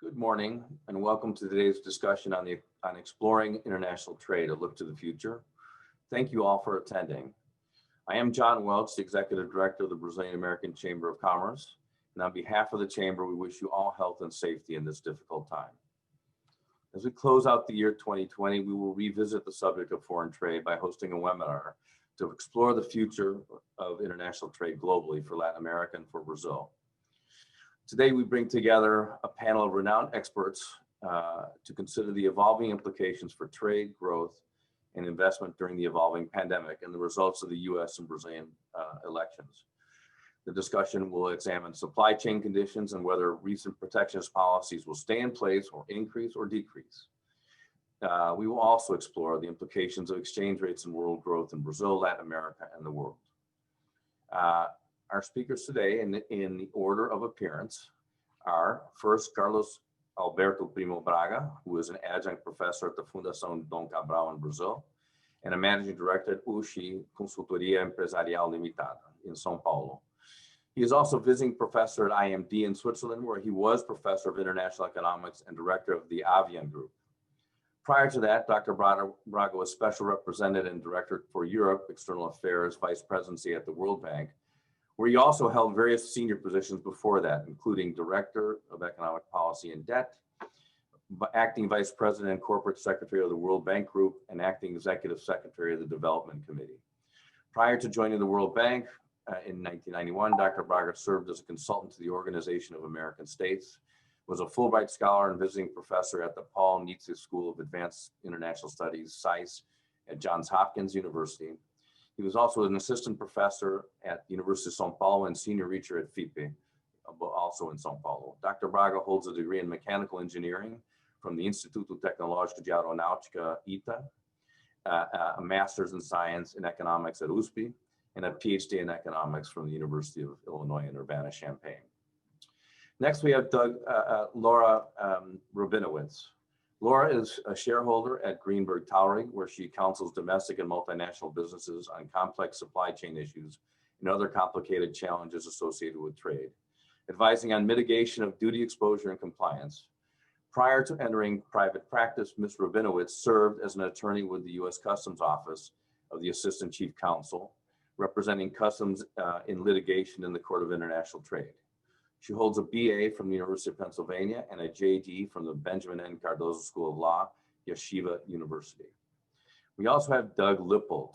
Good morning and welcome to today's discussion on exploring international trade, a look to the future. Thank you all for attending. I am John Welch, the Executive Director of the Brazilian American Chamber of Commerce, and on behalf of the Chamber, we wish you all health and safety in this difficult time. As we close out the year 2020, we will revisit the subject of foreign trade by hosting a webinar to explore the future of international trade globally for Latin America and for Brazil. Today, we bring together a panel of renowned experts to consider the evolving implications for trade, growth, and investment during the evolving pandemic and the results of the US and Brazilian elections. The discussion will examine supply chain conditions and whether recent protectionist policies will stay in place or increase or decrease. We will also explore the implications of exchange rates and world growth in Brazil, Latin America, and the world. Our speakers today, in the order of appearance, are first Carlos Alberto Primo Braga, who is an adjunct professor at the Fundação Dom Cabral in Brazil, and a managing director at Ouchy Consultoria Empresarial Ltda in São Paulo. He is also visiting professor at IMD in Switzerland, where he was professor of international economics and director of the Avian Group. Prior to that, Dr. Braga was special representative and director for Europe External Affairs Vice Presidency at the World Bank, where he also held various senior positions before that, including Director of Economic Policy and Debt, Acting Vice President and Corporate Secretary of the World Bank Group, and Acting Executive Secretary of the Development Committee. Prior to joining the World Bank in 1991, Dr. Braga served as a consultant to the Organization of American States, was a Fulbright Scholar and visiting professor at the Paul Nietzsche School of Advanced International Studies, SAIS, at Johns Hopkins University. He was also an assistant professor at the University of São Paulo and senior researcher at FIPE, also in São Paulo. Dr. Braga holds a degree in mechanical engineering from the Instituto Tecnológico de Aeronáutica, ITA, a master's in science and economics at USP, and a Ph.D. in economics from the University of Illinois in Urbana-Champaign. Next, we have Laura Rabinowitz. Laura is a shareholder at Greenberg Traurig, where she counsels domestic and multinational businesses on complex supply chain issues and other complicated challenges associated with trade, advising on mitigation of duty exposure and compliance. Prior to entering private practice, Ms. Rabinowitz served as an attorney with the U.S. Customs Office of the Assistant Chief Counsel, representing customs in litigation in the Court of International Trade. She holds a BA from the University of Pennsylvania and a JD from the Benjamin N. Cardozo School of Law, Yeshiva University. We also have Doug Lippold,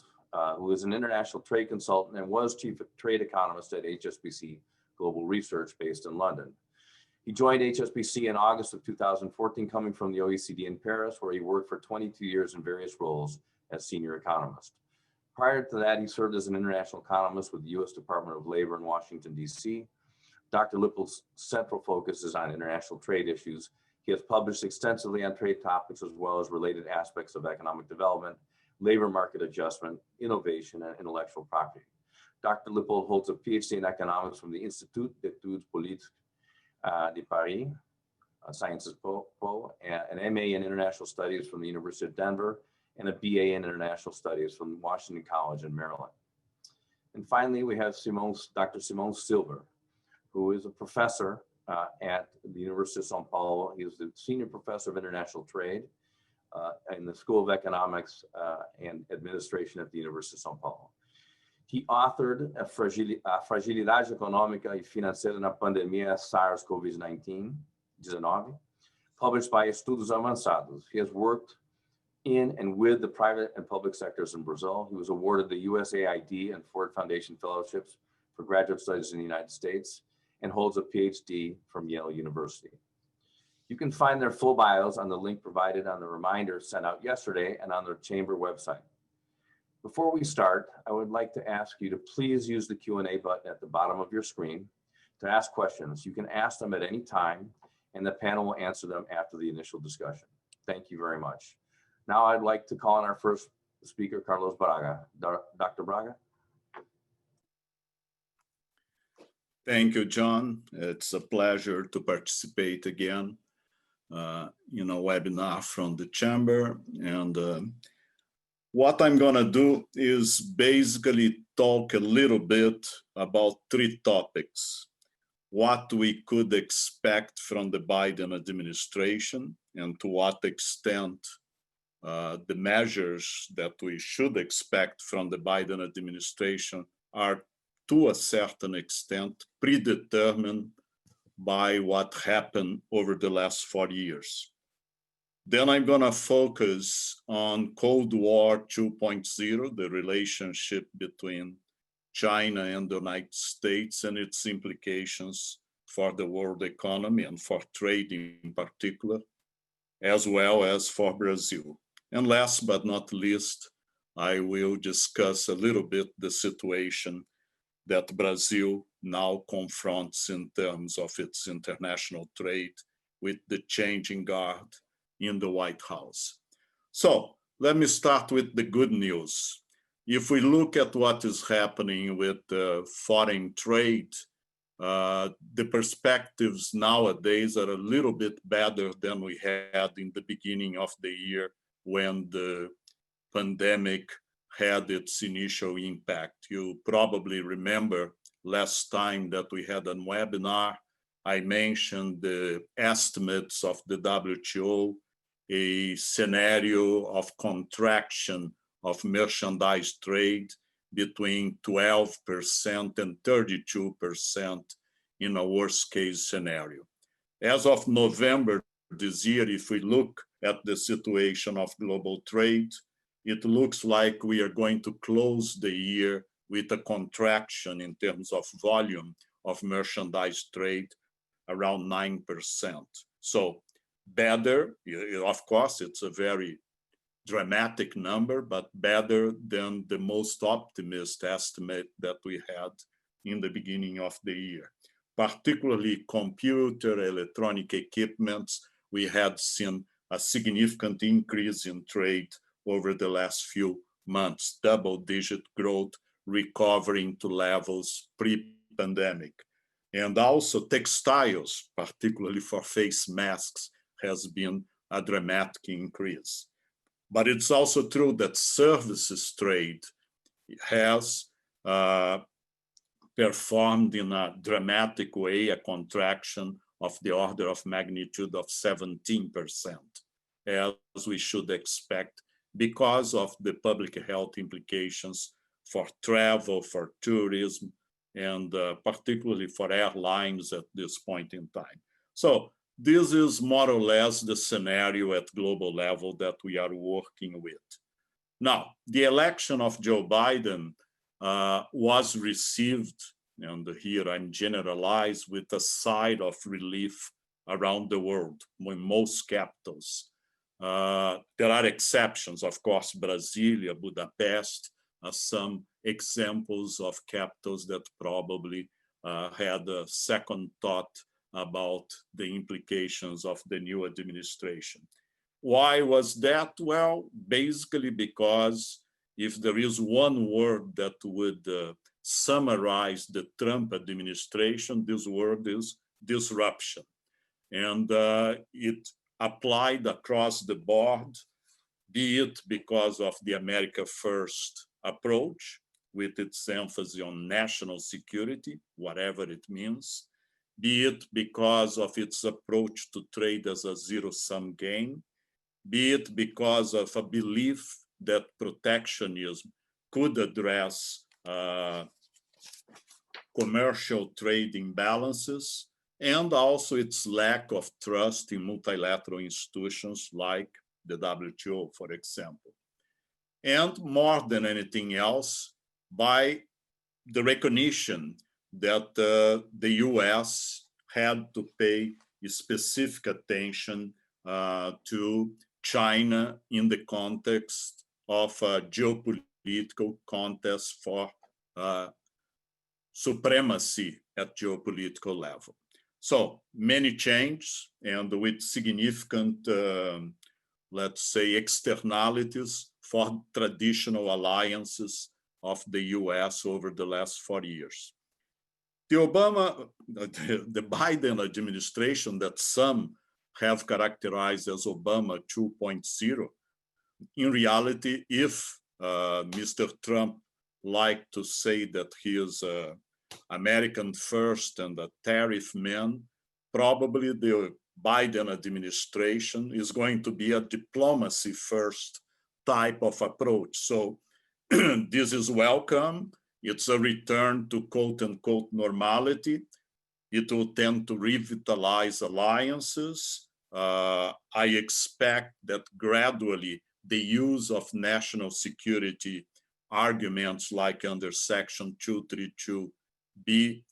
who is an international trade consultant and was chief trade economist at HSBC Global Research based in London. He joined HSBC in August of 2014, coming from the OECD in Paris, where he worked for 22 years in various roles as senior economist. Prior to that, he served as an international economist with the U.S. Department of Labor in Washington, D.C. Dr. Lippold's central focus is on international trade issues. He has published extensively on trade topics as well as related aspects of economic development, labor market adjustment, innovation, and intellectual property. Dr. Lippold holds a Ph.D. in economics from the Institut d'études politiques de Paris, Sciences Po, an MA in international studies from the University of Denver, and a BA in international studies from Washington College in Maryland. And finally, we have Dr. Simon Silver, who is a professor at the University of São Paulo. He is the senior professor of international trade in the School of Economics and Administration at the University of São Paulo. He authored a Fragilidade Econômica e Financeira na Pandemia SARS-CoV-19, published by Estudos Avançados. He has worked in and with the private and public sectors in Brazil. He was awarded the USAID and Ford Foundation Fellowships for graduate studies in the United States, and holds a Ph.D. from Yale University. You can find their full bios on the link provided on the reminder sent out yesterday and on their chamber website. Before we start, I would like to ask you to please use the Q&A button at the bottom of your screen to ask questions. You can ask them at any time, and the panel will answer them after the initial discussion. Thank you very much. Now I'd like to call on our first speaker, Carlos Braga. Dr. Braga. Thank you, John. It's a pleasure to participate again in a webinar from the Chamber. And what I'm gonna do is basically talk a little bit about three topics. what we could expect from the Biden administration and to what extent the measures that we should expect from the Biden administration are, to a certain extent, predetermined by what happened over the last 4 years. Then I'm going to focus on Cold War 2.0, the relationship between China and the United States and its implications for the world economy and for trade in particular, as well as for Brazil. And last but not least, I will discuss a little bit the situation that Brazil now confronts in terms of its international trade with the changing guard in the White House. So let me start with the good news. If we look at what is happening with foreign trade, the perspectives nowadays are a little bit better than we had in the beginning of the year when the pandemic had its initial impact. You probably remember last time that we had a webinar, I mentioned the estimates of the WTO, a scenario of contraction of merchandise trade between 12% and 32% in a worst case scenario. As of November this year, if we look at the situation of global trade, it looks like we are going to close the year with a contraction in terms of volume of merchandise trade around 9%. So better, of course, it's a very dramatic number, but better than the most optimist estimate that we had in the beginning of the year. Particularly computer, electronic equipments, we had seen a significant increase in trade over the last few months, double-digit growth, recovering to levels pre-pandemic. And also textiles, particularly for face masks, has been a dramatic increase. But it's also true that services trade has performed in a dramatic way, a contraction of the order of magnitude of 17%, as we should expect because of the public health implications for travel, for tourism, and particularly for airlines at this point in time. So this is more or less the scenario at global level that we are working with. Now, the election of Joe Biden was received, and here I'm generalized, with a sigh of relief around the world, in most capitals. There are exceptions, of course, Brasilia, Budapest, some examples of capitals that probably had a second thought about the implications of the new administration. Why was that? Well, basically because if there is one word that would summarize the Trump administration, this word is disruption. And it applied across the board, be it because of the America First approach, with its emphasis on national security, whatever it means, be it because of its approach to trade as a zero-sum game, be it because of a belief that protectionism could address commercial trade imbalances, and also its lack of trust in multilateral institutions like the WTO, for example. And more than anything else, by the recognition that the US had to pay specific attention to China in the context of a geopolitical contest for supremacy at geopolitical level. So many changes, and with significant, let's say, externalities for traditional alliances of the US over the last 4 years. The Biden administration that some have characterized as Obama 2.0, in reality, if Mr. Trump liked to say that he is American first and a tariff man, probably the Biden administration is going to be a diplomacy first type of approach. So this is welcome. It's a return to quote unquote normality. It will tend to revitalize alliances. I expect that gradually the use of national security arguments like under Section 232 be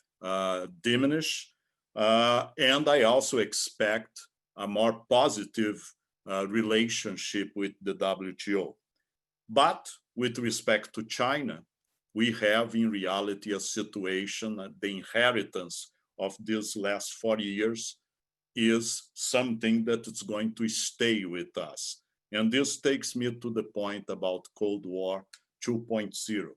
diminished. And I also expect a more positive relationship with the WTO. But with respect to China, we have in reality a situation, the inheritance of these last 40 years is something that is going to stay with us. And this takes me to the point about Cold War 2.0.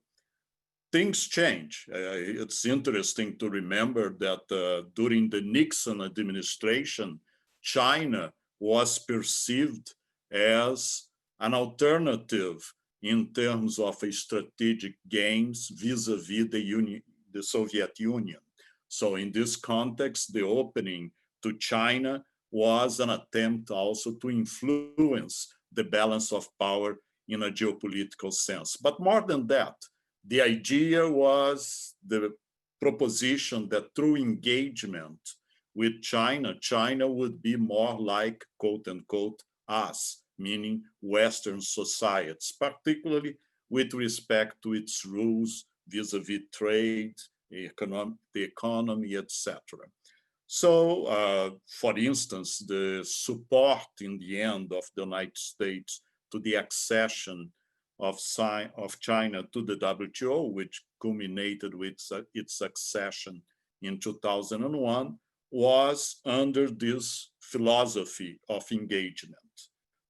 Things change. It's interesting to remember that during the Nixon administration, China was perceived as an alternative in terms of strategic gains vis-a-vis the Soviet Union. So in this context, the opening to China was an attempt also to influence the balance of power in a geopolitical sense. But more than that, the idea was the proposition that through engagement with China, China would be more like, quote unquote, us, meaning Western societies, particularly with respect to its rules vis-a-vis trade, the economy, etc. So, for instance, the support in the end of the United States to the accession of China to the WTO, which culminated with its accession in 2001, was under this philosophy of engagement.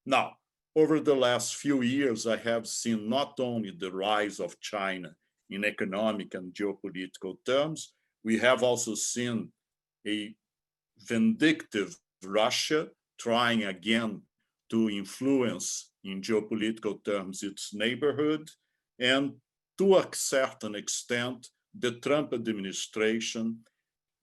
Now, over the last few years, I have seen not only the rise of China in economic and geopolitical terms, we have also seen a vindictive Russia trying again to influence in geopolitical terms its neighborhood, and to a certain extent, the Trump administration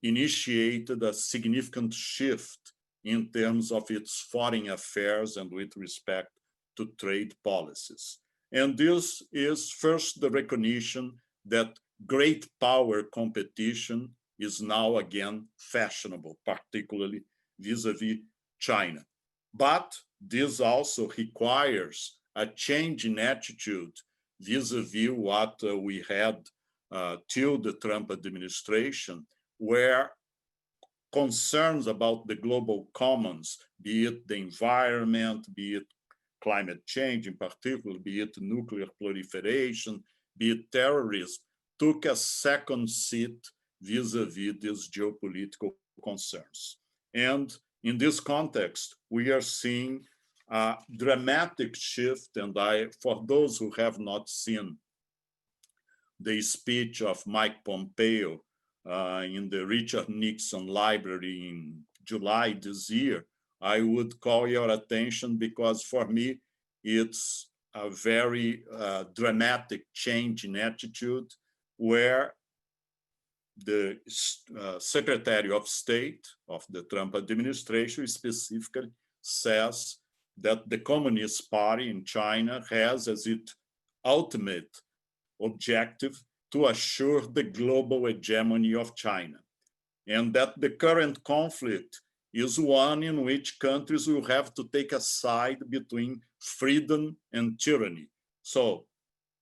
initiated a significant shift in terms of its foreign affairs and with respect to trade policies. And this is first the recognition that great power competition is now again fashionable, particularly vis-a-vis China. But this also requires a change in attitude vis-a-vis what we had till the Trump administration, where concerns about the global commons, be it the environment, be it climate change in particular, be it nuclear proliferation, be it terrorism, took a second seat vis-a-vis these geopolitical concerns. And in this context, we are seeing a dramatic shift, and for those who have not seen the speech of Mike Pompeo in the Richard Nixon Library in July this year, I would call your attention because for me, it's a very dramatic change in attitude where the Secretary of State of the Trump administration specifically says that the Communist Party in China has as its ultimate objective to assure the global hegemony of China, and that the current conflict is one in which countries will have to take a side between freedom and tyranny. So,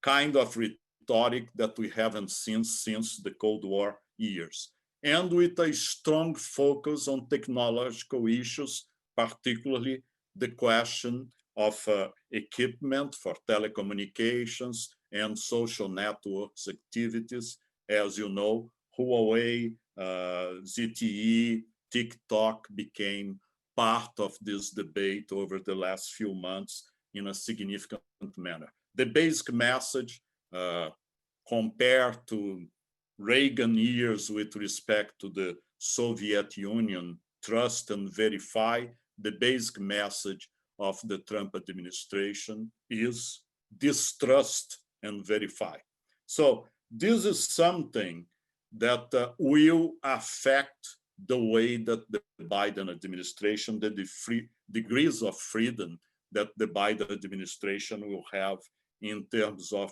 kind of rhetoric that we haven't seen since the Cold War years, and with a strong focus on technological issues, particularly the question of equipment for telecommunications and social networks activities. As you know, Huawei, ZTE, TikTok became part of this debate over the last few months in a significant manner. The basic message, compared to Reagan years with respect to the Soviet Union, trust and verify, the basic message of the Trump administration is distrust and verify. So this is something that will affect the way that the Biden administration, the degrees of freedom that the Biden administration will have in terms of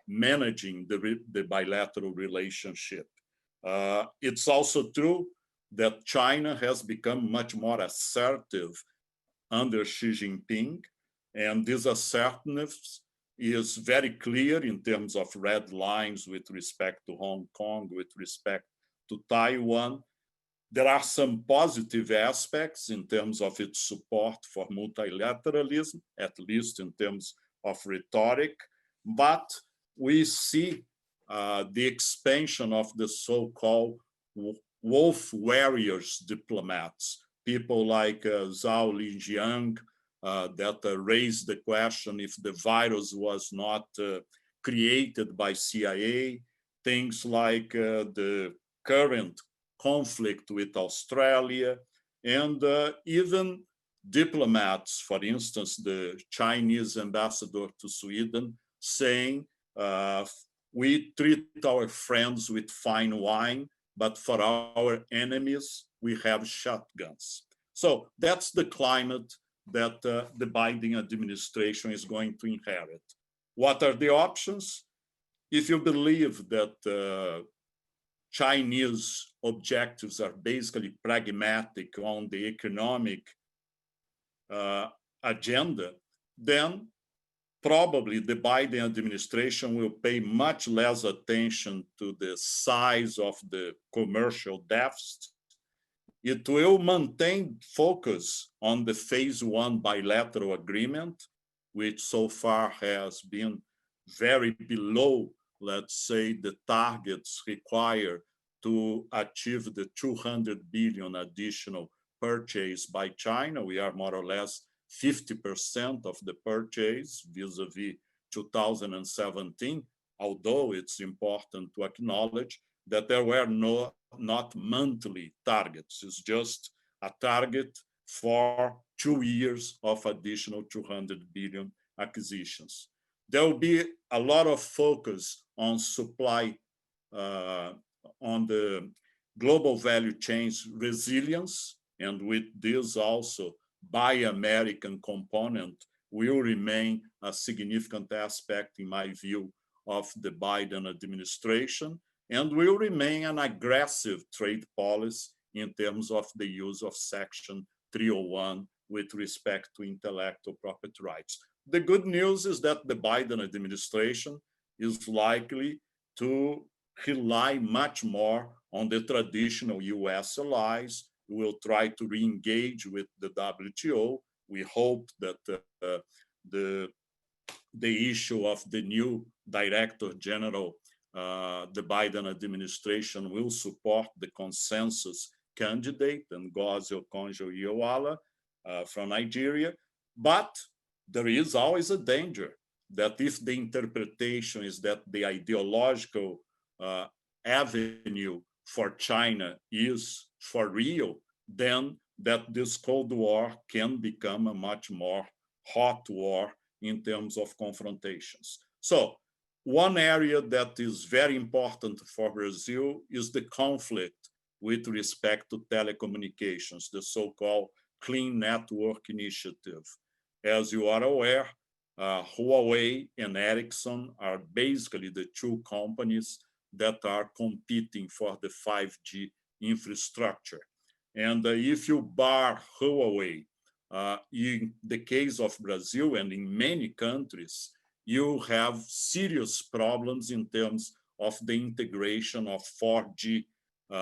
managing the bilateral relationship. It's also true that China has become much more assertive under Xi Jinping, and this assertiveness is very clear in terms of red lines with respect to Hong Kong, with respect to Taiwan. There are some positive aspects in terms of its support for multilateralism, at least in terms of rhetoric, but we see the expansion of the so-called wolf warriors diplomats, people like Zhao Lijiang, that raised the question if the virus was not created by CIA, things like the current conflict with Australia, and even diplomats, for instance, the Chinese ambassador to Sweden, saying, we treat our friends with fine wine, but for our enemies, we have shotguns. So that's the climate that the Biden administration is going to inherit. What are the options? If you believe that Chinese objectives are basically pragmatic on the economic agenda, then probably the Biden administration will pay much less attention to the size of the commercial deficit. It will maintain focus on the phase one bilateral agreement, which so far has been very below, let's say, the targets required to achieve the 200 billion additional purchase by China. We are more or less 50% of the purchase vis-a-vis 2017, although it's important to acknowledge that there were not monthly targets. It's just a target for 2 years of additional 200 billion acquisitions. There will be a lot of focus on supply, on the global value chains resilience, and with this also Buy American component will remain a significant aspect, in my view, of the Biden administration, and will remain an aggressive trade policy in terms of the use of Section 301 with respect to intellectual property rights. The good news is that the Biden administration is likely to rely much more on the traditional US allies. We will try to re-engage with the WTO. We hope that the issue of the new Director General, the Biden administration will support the consensus candidate, Ngozi Okonjo-Iweala from Nigeria. But there is always a danger that if the interpretation is that the ideological avenue for China is for real, then that this Cold War can become a much more hot war in terms of confrontations. So one area that is very important for Brazil is the conflict with respect to telecommunications, the so-called Clean Network Initiative. As you are aware, Huawei and Ericsson are basically the two companies that are competing for the 5G infrastructure. And if you bar Huawei, in the case of Brazil and in many countries, you have serious problems in terms of the integration of 4G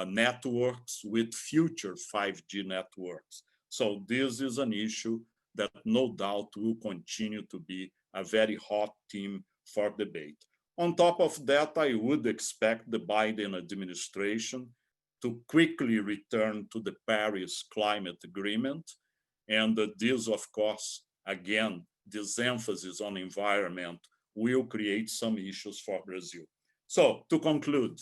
networks with future 5G networks. So this is an issue that no doubt will continue to be a very hot theme for debate. On top of that, I would expect the Biden administration to quickly return to the Paris Climate Agreement. And this, of course, again, this emphasis on environment will create some issues for Brazil. So to conclude,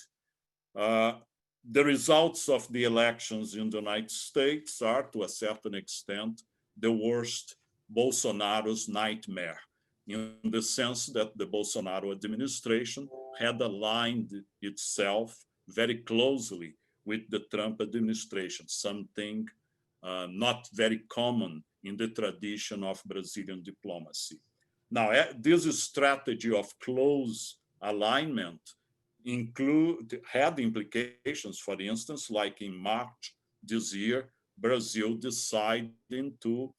the results of the elections in the United States are, to a certain extent, the worst Bolsonaro's nightmare, in the sense that the Bolsonaro administration had aligned itself very closely with the Trump administration, something not very common in the tradition of Brazilian diplomacy. Now, this strategy of close alignment had implications, for instance, like in March this year, Brazil deciding to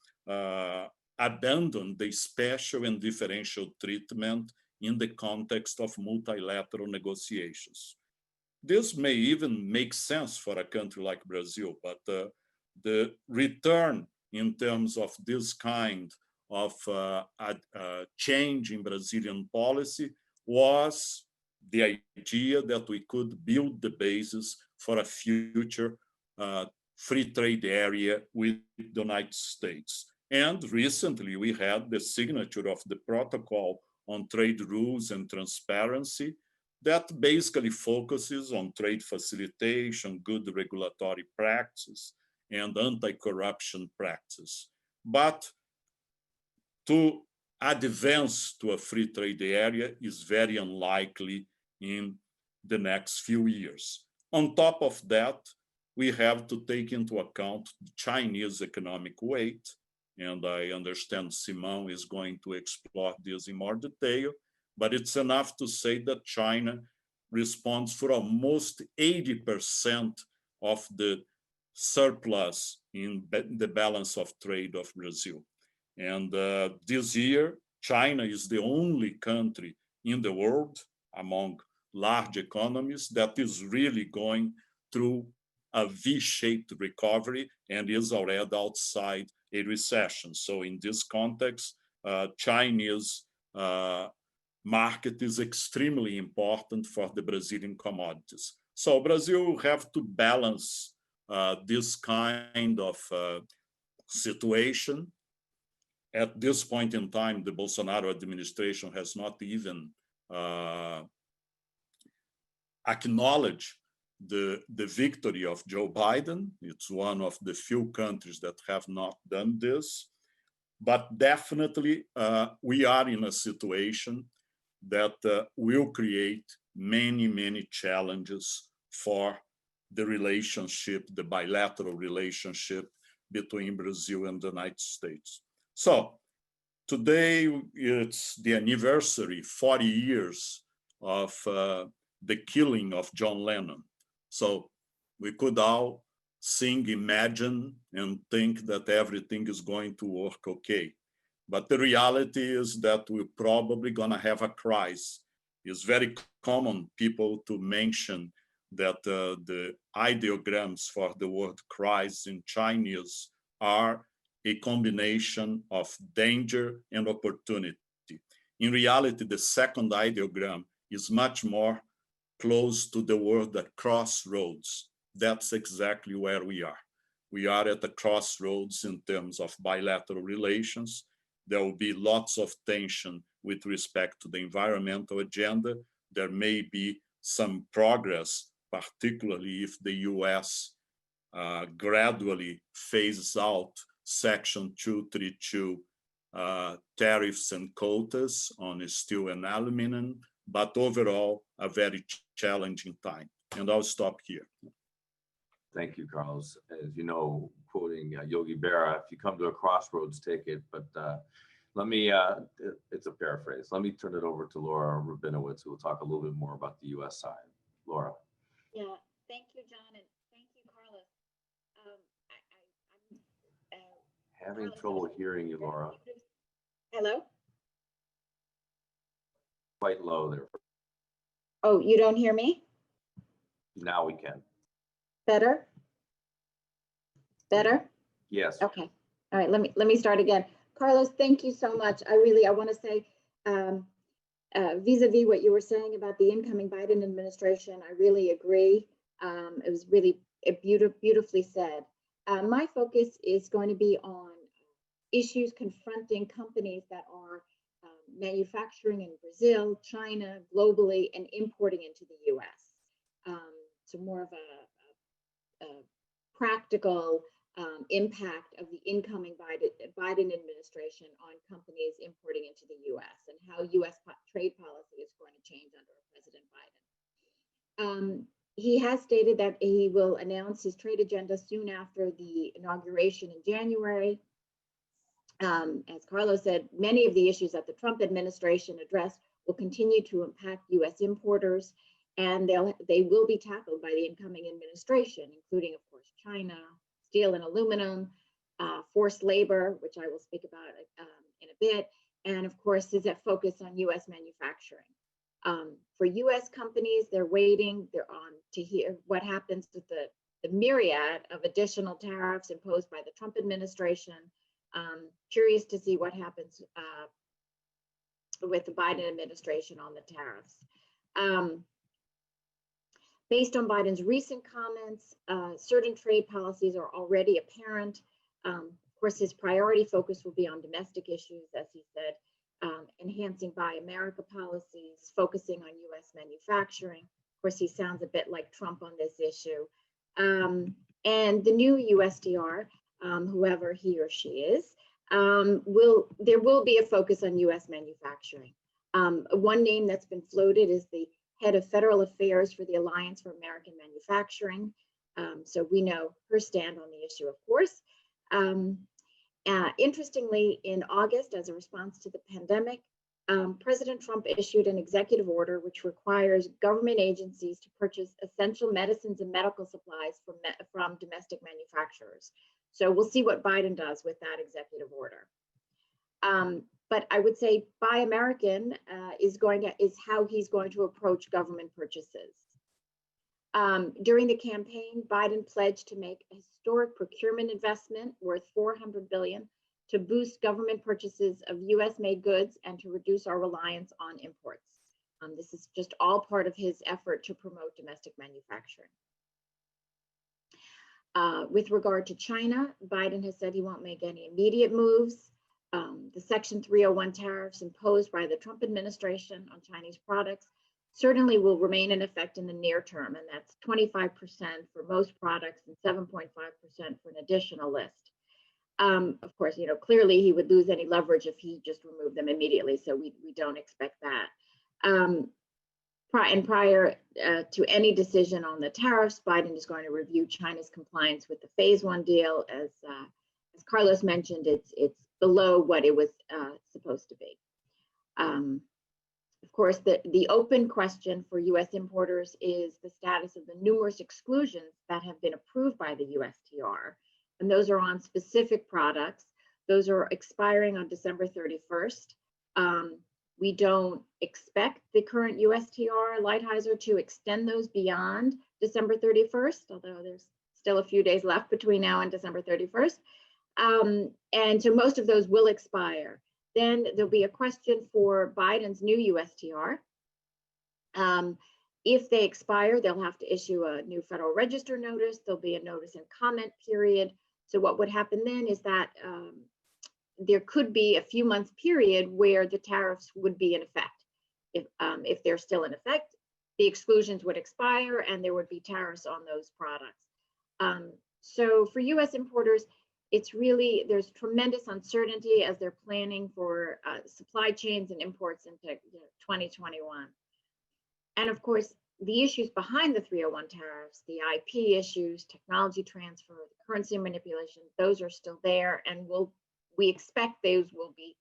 abandon the special and differential treatment in the context of multilateral negotiations. This may even make sense for a country like Brazil, but the return in terms of this kind of change in Brazilian policy was the idea that we could build the basis for a future free trade area with the United States. And recently we had the signature of the protocol on trade rules and transparency that basically focuses on trade facilitation, good regulatory practice, and anti-corruption practice. But to advance to a free trade area is very unlikely in the next few years. On top of that, we have to take into account the Chinese economic weight, and I understand Simão is going to explore this in more detail, but it's enough to say that China responds for almost 80% of the surplus in the balance of trade of Brazil. And this year, China is the only country in the world among large economies that is really going through a V-shaped recovery and is already outside a recession. So in this context, Chinese market is extremely important for the Brazilian commodities. So Brazil will have to balance this kind of situation. At this point in time, the Bolsonaro administration has not even acknowledged the victory of Joe Biden. It's one of the few countries that have not done this. But definitely, we are in a situation that will create many, many challenges for the relationship, the bilateral relationship between Brazil and the United States. So today, it's the anniversary, 40 years of the killing of John Lennon. So we could all sing, imagine, and think that everything is going to work okay. But the reality is that we're probably going to have a crisis. It's very common people to mention that the ideograms for the word crisis in Chinese are a combination of danger and opportunity. In reality, the second ideogram is much more close to the word that crossroads. That's exactly where we are. We are at the crossroads in terms of bilateral relations. There will be lots of tension with respect to the environmental agenda. There may be some progress, particularly if the US gradually phases out Section 232 tariffs and quotas on steel and aluminum, but overall, a very challenging time. And I'll stop here. Thank you, Carlos. As you know, quoting Yogi Berra, if you come to a crossroads, take it. But let me, it's a paraphrase. Let me turn it over to Laura Rabinowitz, who will talk a little bit more about the US side. Laura. Yeah, thank you, John, and thank you, Carlos. I'm having trouble hearing you, Laura. Hello? Quite low there. Oh, you don't hear me? Now we can. Better? Better? Yes. Okay. All right, let me start again. Carlos, thank you so much. I want to say, vis-a-vis what you were saying about the incoming Biden administration, I really agree. It was really beautifully said. My focus is going to be on issues confronting companies that are manufacturing in Brazil, China, globally, and importing into the US. So more of a practical impact of the incoming Biden administration on companies importing into the US and how US trade policy is going to change under President Biden. he has stated that he will announce his trade agenda soon after the inauguration in January. As Carlos said, many of the issues that the Trump administration addressed will continue to impact U.S. importers, and they will be tackled by the incoming administration, including, of course, China, steel and aluminum, forced labor, which I will speak about in a bit, and of course, is that focus on U.S. manufacturing. For U.S. companies, they're waiting. They're on to hear what happens with the myriad of additional tariffs imposed by the Trump administration. Curious to see what happens with the Biden administration on the tariffs. Based on Biden's recent comments, certain trade policies are already apparent. Of course, his priority focus will be on domestic issues, as he said, enhancing Buy America policies, focusing on U.S. manufacturing. Of course, he sounds a bit like Trump on this issue. And the new USTR, whoever he or she is, there will be a focus on U.S. manufacturing. One name that's been floated is the head of federal affairs for the Alliance for American Manufacturing. So we know her stand on the issue, of course. Interestingly, in August, as a response to the pandemic, President Trump issued an executive order which requires government agencies to purchase essential medicines and medical supplies from domestic manufacturers. So we'll see what Biden does with that executive order. But I would say Buy American is how he's going to approach government purchases. During the campaign, Biden pledged to make a historic procurement investment worth $400 billion to boost government purchases of U.S.-made goods and to reduce our reliance on imports. This is just all part of his effort to promote domestic manufacturing. With regard to China, Biden has said he won't make any immediate moves. The Section 301 tariffs imposed by the Trump administration on Chinese products certainly will remain in effect in the near term, and that's 25% for most products and 7.5% for an additional list. Of course, clearly he would lose any leverage if he just removed them immediately, so we don't expect that. Prior to any decision on the tariffs, Biden is going to review China's compliance with the Phase 1 deal. As Carlos mentioned, it's below what it was supposed to be. Of course, the open question for U.S. importers is the status of the numerous exclusions that have been approved by the USTR. And those are on specific products. Those are expiring on December 31st. We don't expect the current USTR Lighthizer to extend those beyond December 31st, although there's still a few days left between now and December 31st. And so most of those will expire. Then there'll be a question for Biden's new USTR. If they expire, they'll have to issue a new Federal Register notice. There'll be a notice and comment period. So what would happen then is that there could be a few months period where the tariffs would be in effect. If they're still in effect, the exclusions would expire and there would be tariffs on those products. So for U.S. importers, there's tremendous uncertainty as they're planning for supply chains and imports into 2021. And of course, the issues behind the 301 tariffs, the IP issues, technology transfer, the currency manipulation, those are still there, and we expect those will be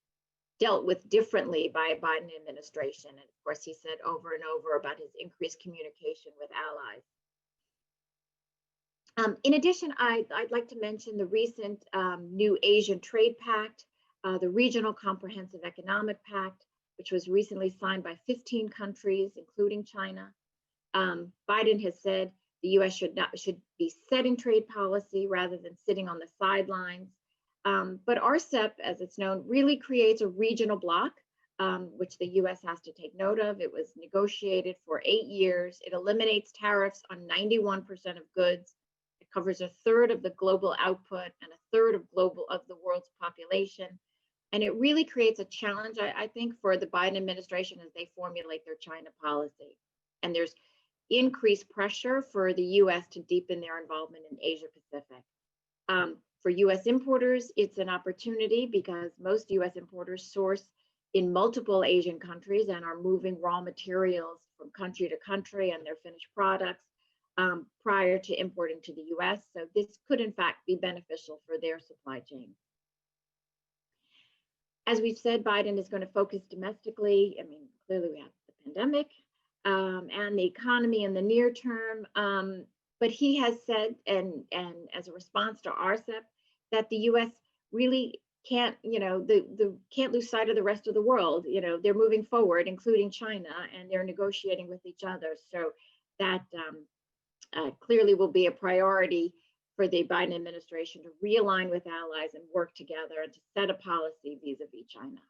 dealt with differently by a Biden administration. And of course, he said over and over about his increased communication with allies. In addition, I'd like to mention the recent new Asian Trade Pact, the Regional Comprehensive Economic Pact, which was recently signed by 15 countries, including China. Biden has said the U.S. should be setting trade policy rather than sitting on the sidelines. But RCEP, as it's known, really creates a regional bloc, which the U.S. has to take note of. It was negotiated for 8 years. It eliminates tariffs on 91% of goods. It covers a third of the global output and a third of the world's population. And it really creates a challenge, I think, for the Biden administration as they formulate their China policy. And there's increased pressure for the U.S. to deepen their involvement in Asia Pacific. For U.S. importers, it's an opportunity because most U.S. importers source in multiple Asian countries and are moving raw materials from country to country and their finished products. prior to importing to the US. So this could in fact be beneficial for their supply chain. As we've said, Biden is going to focus domestically. I mean, clearly we have the pandemic and the economy in the near term. But he has said, and as a response to RCEP, that the US really can't, can't lose sight of the rest of the world. They're moving forward, including China, and they're negotiating with each other. So that clearly will be a priority for the Biden administration to realign with allies and work together and to set a policy vis-a-vis China.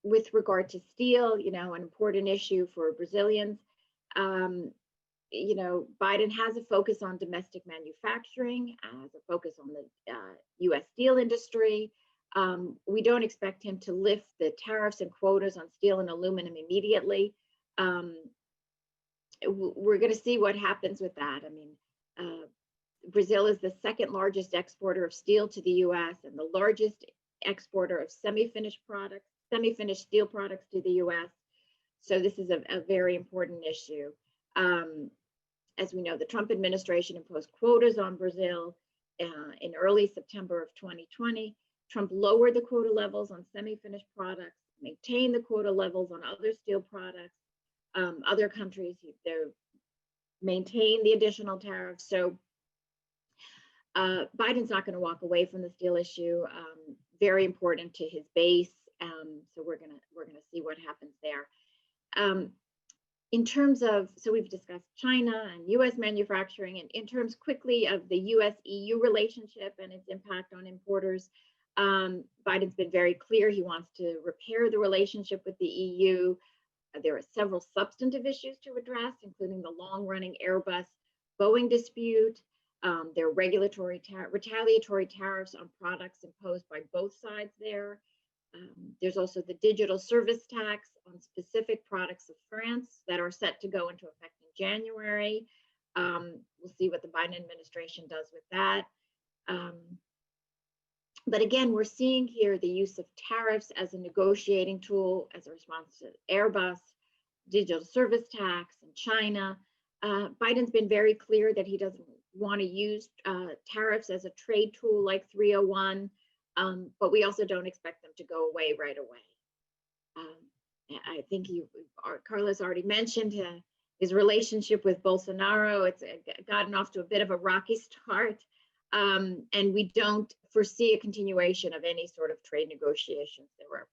With regard to steel, an important issue for Brazilians, Biden has a focus on domestic manufacturing, has a focus on the US steel industry. We don't expect him to lift the tariffs and quotas on steel and aluminum immediately. We're going to see what happens with that. I mean, Brazil is the second largest exporter of steel to the US and the largest exporter of semi-finished steel products to the US. So this is a very important issue. As we know, the Trump administration imposed quotas on Brazil in early September of 2020. Trump lowered the quota levels on semi-finished products, maintained the quota levels on other steel products. Other countries, they're maintained the additional tariffs. So Biden's not going to walk away from the steel issue. Very important to his base. So we're gonna see what happens there. In terms of, so we've discussed China and US manufacturing, and in terms quickly of the US-EU relationship and its impact on importers, Biden's been very clear he wants to repair the relationship with the EU. There are several substantive issues to address, including the long-running Airbus-Boeing dispute. There are retaliatory tariffs on products imposed by both sides there. There's also the digital service tax on specific products of France that are set to go into effect in January. We'll see what the Biden administration does with that. But again, we're seeing here the use of tariffs as a negotiating tool as a response to Airbus, digital service tax, and China. Biden's been very clear that he doesn't want to use tariffs as a trade tool like 301, but we also don't expect them to go away right away. I think Carlos already mentioned his relationship with Bolsonaro. It's gotten off to a bit of a rocky start. And we don't foresee a continuation of any sort of trade negotiations. There were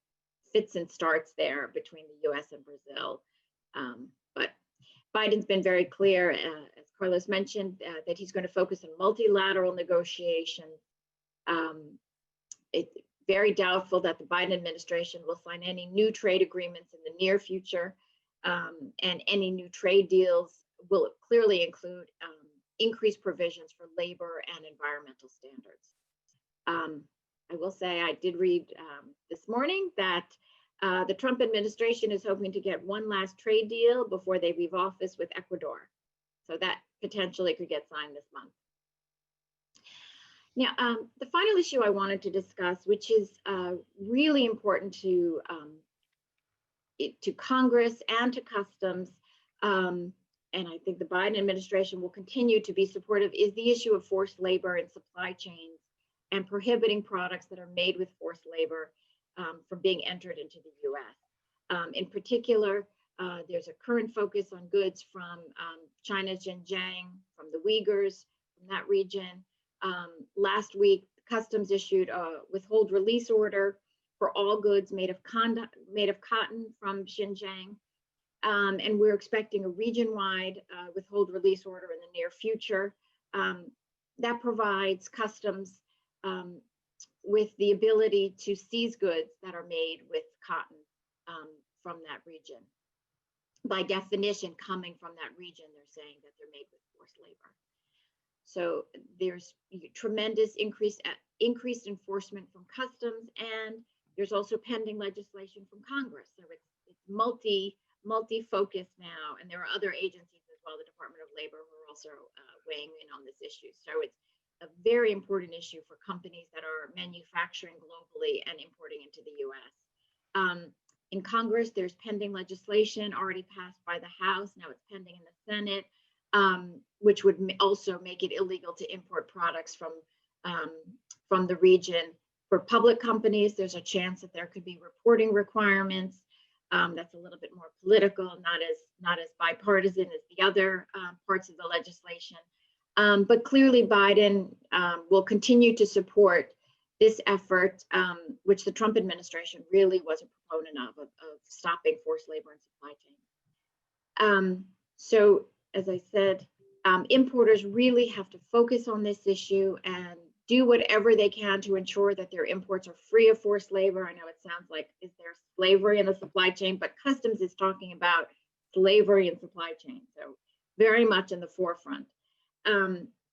fits and starts there between the US and Brazil. But Biden's been very clear, as Carlos mentioned, that he's going to focus on multilateral negotiations. It's very doubtful that the Biden administration will sign any new trade agreements in the near future. And any new trade deals will clearly include increased provisions for labor and environmental standards. I will say I did read this morning that the Trump administration is hoping to get one last trade deal before they leave office with Ecuador. So that potentially could get signed this month. Now, the final issue I wanted to discuss, which is really important to Congress and to customs, and I think the Biden administration will continue to be supportive, is the issue of forced labor in supply chains and prohibiting products that are made with forced labor from being entered into the US. In particular, there's a current focus on goods from China's Xinjiang, from the Uyghurs, from that region. Last week, Customs issued a withhold release order for all goods made of cotton from Xinjiang. And we're expecting a region-wide withhold release order in the near future. That provides customs with the ability to seize goods that are made with cotton from that region. By definition, coming from that region, they're saying that they're made with forced labor. So there's tremendous increased enforcement from customs, and there's also pending legislation from Congress. So it's multi-focused now, and there are other agencies as well, the Department of Labor, who are also weighing in on this issue. So it's a very important issue for companies that are manufacturing globally and importing into the US. In Congress, there's pending legislation already passed by the House. Now it's pending in the Senate which would also make it illegal to import products from the region. For public companies, there's a chance that there could be reporting requirements. That's a little bit more political, not as bipartisan as the other parts of the legislation. But clearly Biden will continue to support this effort, which the Trump administration really was a proponent of stopping forced labor and supply chain. So as I said, importers really have to focus on this issue and do whatever they can to ensure that their imports are free of forced labor. I know it sounds like, is there slavery in the supply chain? But customs is talking about slavery in supply chain, so very much in the forefront.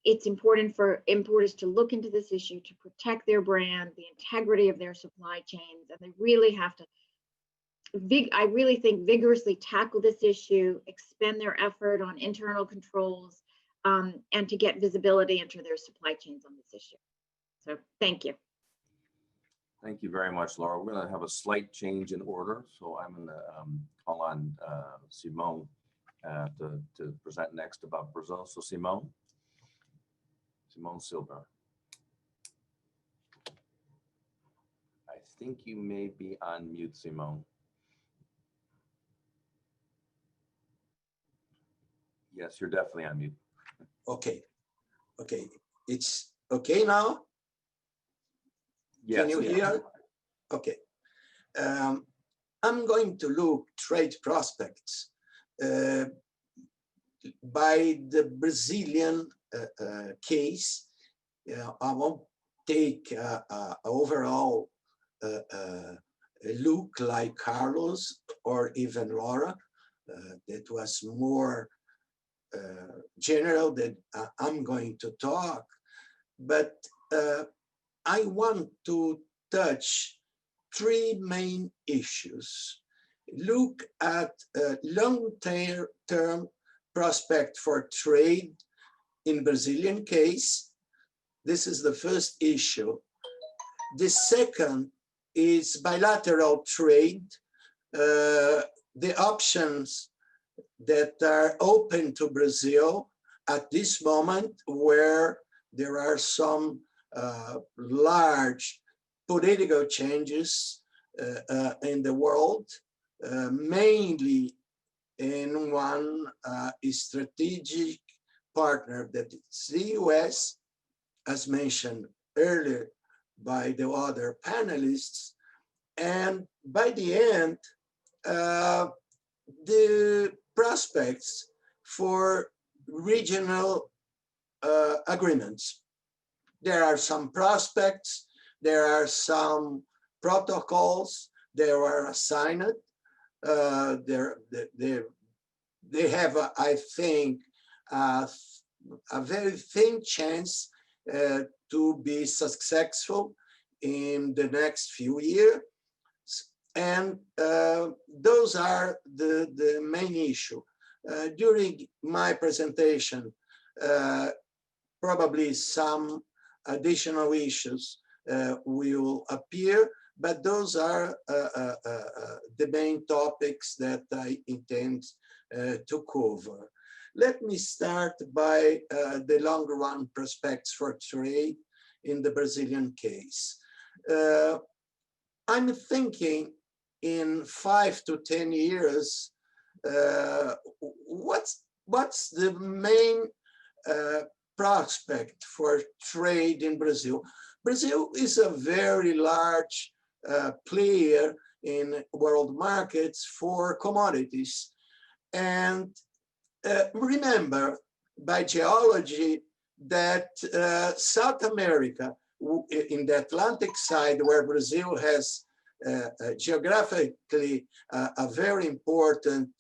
It's important for importers to look into this issue to protect their brand, the integrity of their supply chains, and they really have to, I really think, vigorously tackle this issue, expend their effort on internal controls, and to get visibility into their supply chains on this issue. So thank you. Thank you very much, Laura. We're going to have a slight change in order. So I'm going to call on Simone to present next about Brazil. So Simone Silva. I think you may be on mute, Simone. Yes, you're definitely on mute. Okay. It's okay now? Yes, can you hear? Okay. I'm going to look trade prospects by the Brazilian case. I won't take overall look like Carlos or even Laura. That was more general that I'm going to talk, but I want to touch three main issues. Look at long-term prospect for trade in Brazilian case. This is the first issue. The second is bilateral trade, the options that are open to Brazil at this moment, where there are some large political changes in the world, mainly in one strategic partner that is the US, as mentioned earlier by the other panelists. And by the end, the prospects for regional agreements. There are some prospects, there are some protocols, there are assigned. They have, I think, a very thin chance to be successful in the next few years. And those are the main issue. During my presentation, probably some additional issues will appear, but those are the main topics that I intend to cover. Let me start by the long run prospects for trade in the Brazilian case. I'm thinking in 5 to 10 years, what's the main prospect for trade in Brazil? Brazil is a very large player in world markets for commodities. And remember, by geology, that South America, in the Atlantic side, where Brazil has geographically a very important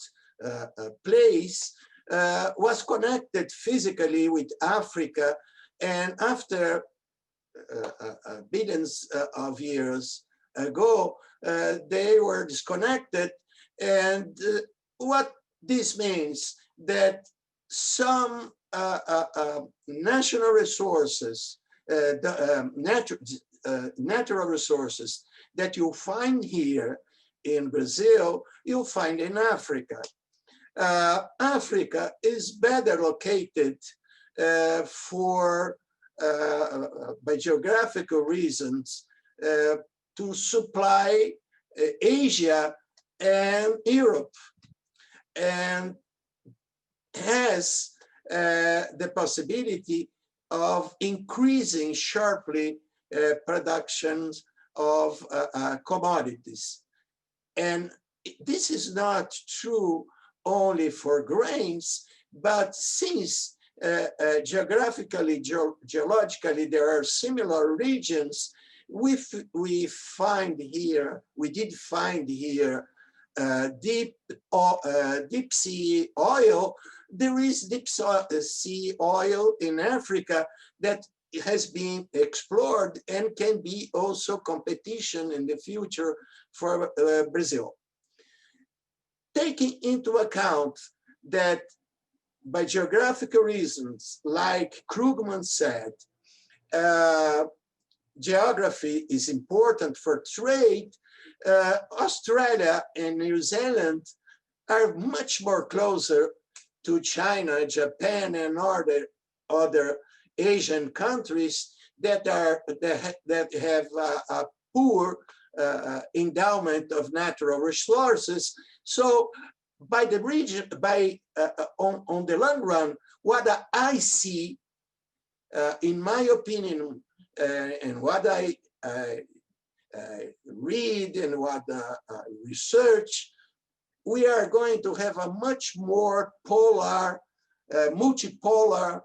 place, was connected physically with Africa, and after billions of years ago, they were disconnected. And what this means, that some national resources, natural resources that you find here in Brazil, you'll find in Africa. Africa is better located by geographical reasons to supply Asia and Europe, and has the possibility of increasing sharply productions of commodities. And this is not true only for grains, but since geographically, geologically, there are similar regions, we did find here deep sea oil. There is deep sea oil in Africa that has been explored and can be also competition in the future for Brazil. Taking into account that by geographical reasons, like Krugman said, geography is important for trade, Australia and New Zealand are much more closer to China, Japan, and other Asian countries that have a poor endowment of natural resources. So, by the region, on the long run, what I see, in my opinion, and what I read and what I research, we are going to have a much more polar, multipolar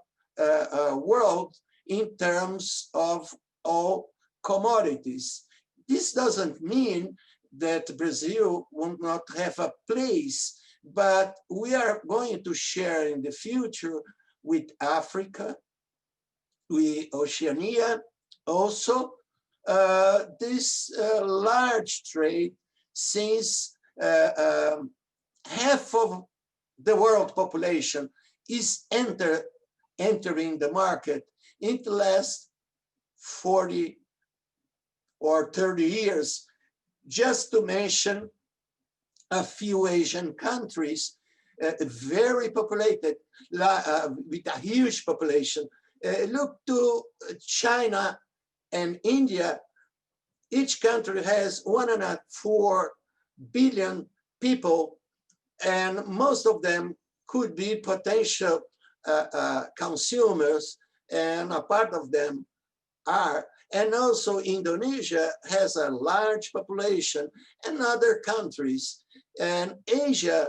world in terms of all commodities. This doesn't mean that Brazil will not have a place, but we are going to share in the future with Africa, with Oceania, also this large trade, since half of the world population is entering the market in the last 40 or 30 years, just to mention a few Asian countries, very populated, with a huge population. Look to China and India. Each country has 1.4 billion people, and most of them could be potential consumers, and a part of them are. And also Indonesia has a large population, and other countries. And Asia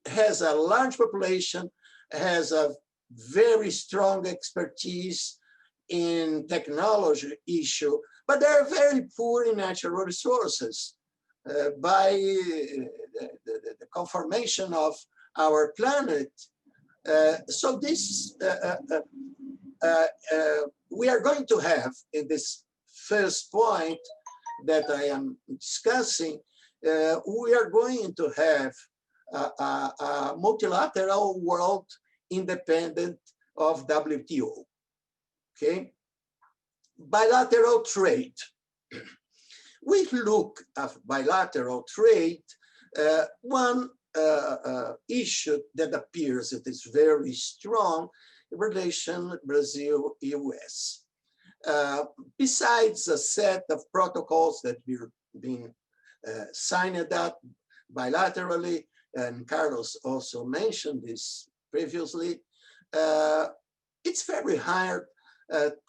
has a large population, has a very strong expertise in technology issue, but they're very poor in natural resources. By the conformation of our planet. So this, we are going to have in this first point that I am discussing, we are going to have a multilateral world independent of WTO, okay? Bilateral trade. We look at bilateral trade, one issue that appears that is very strong in relation Brazil-US. Besides a set of protocols that we've been signed up bilaterally, and Carlos also mentioned this previously, it's very hard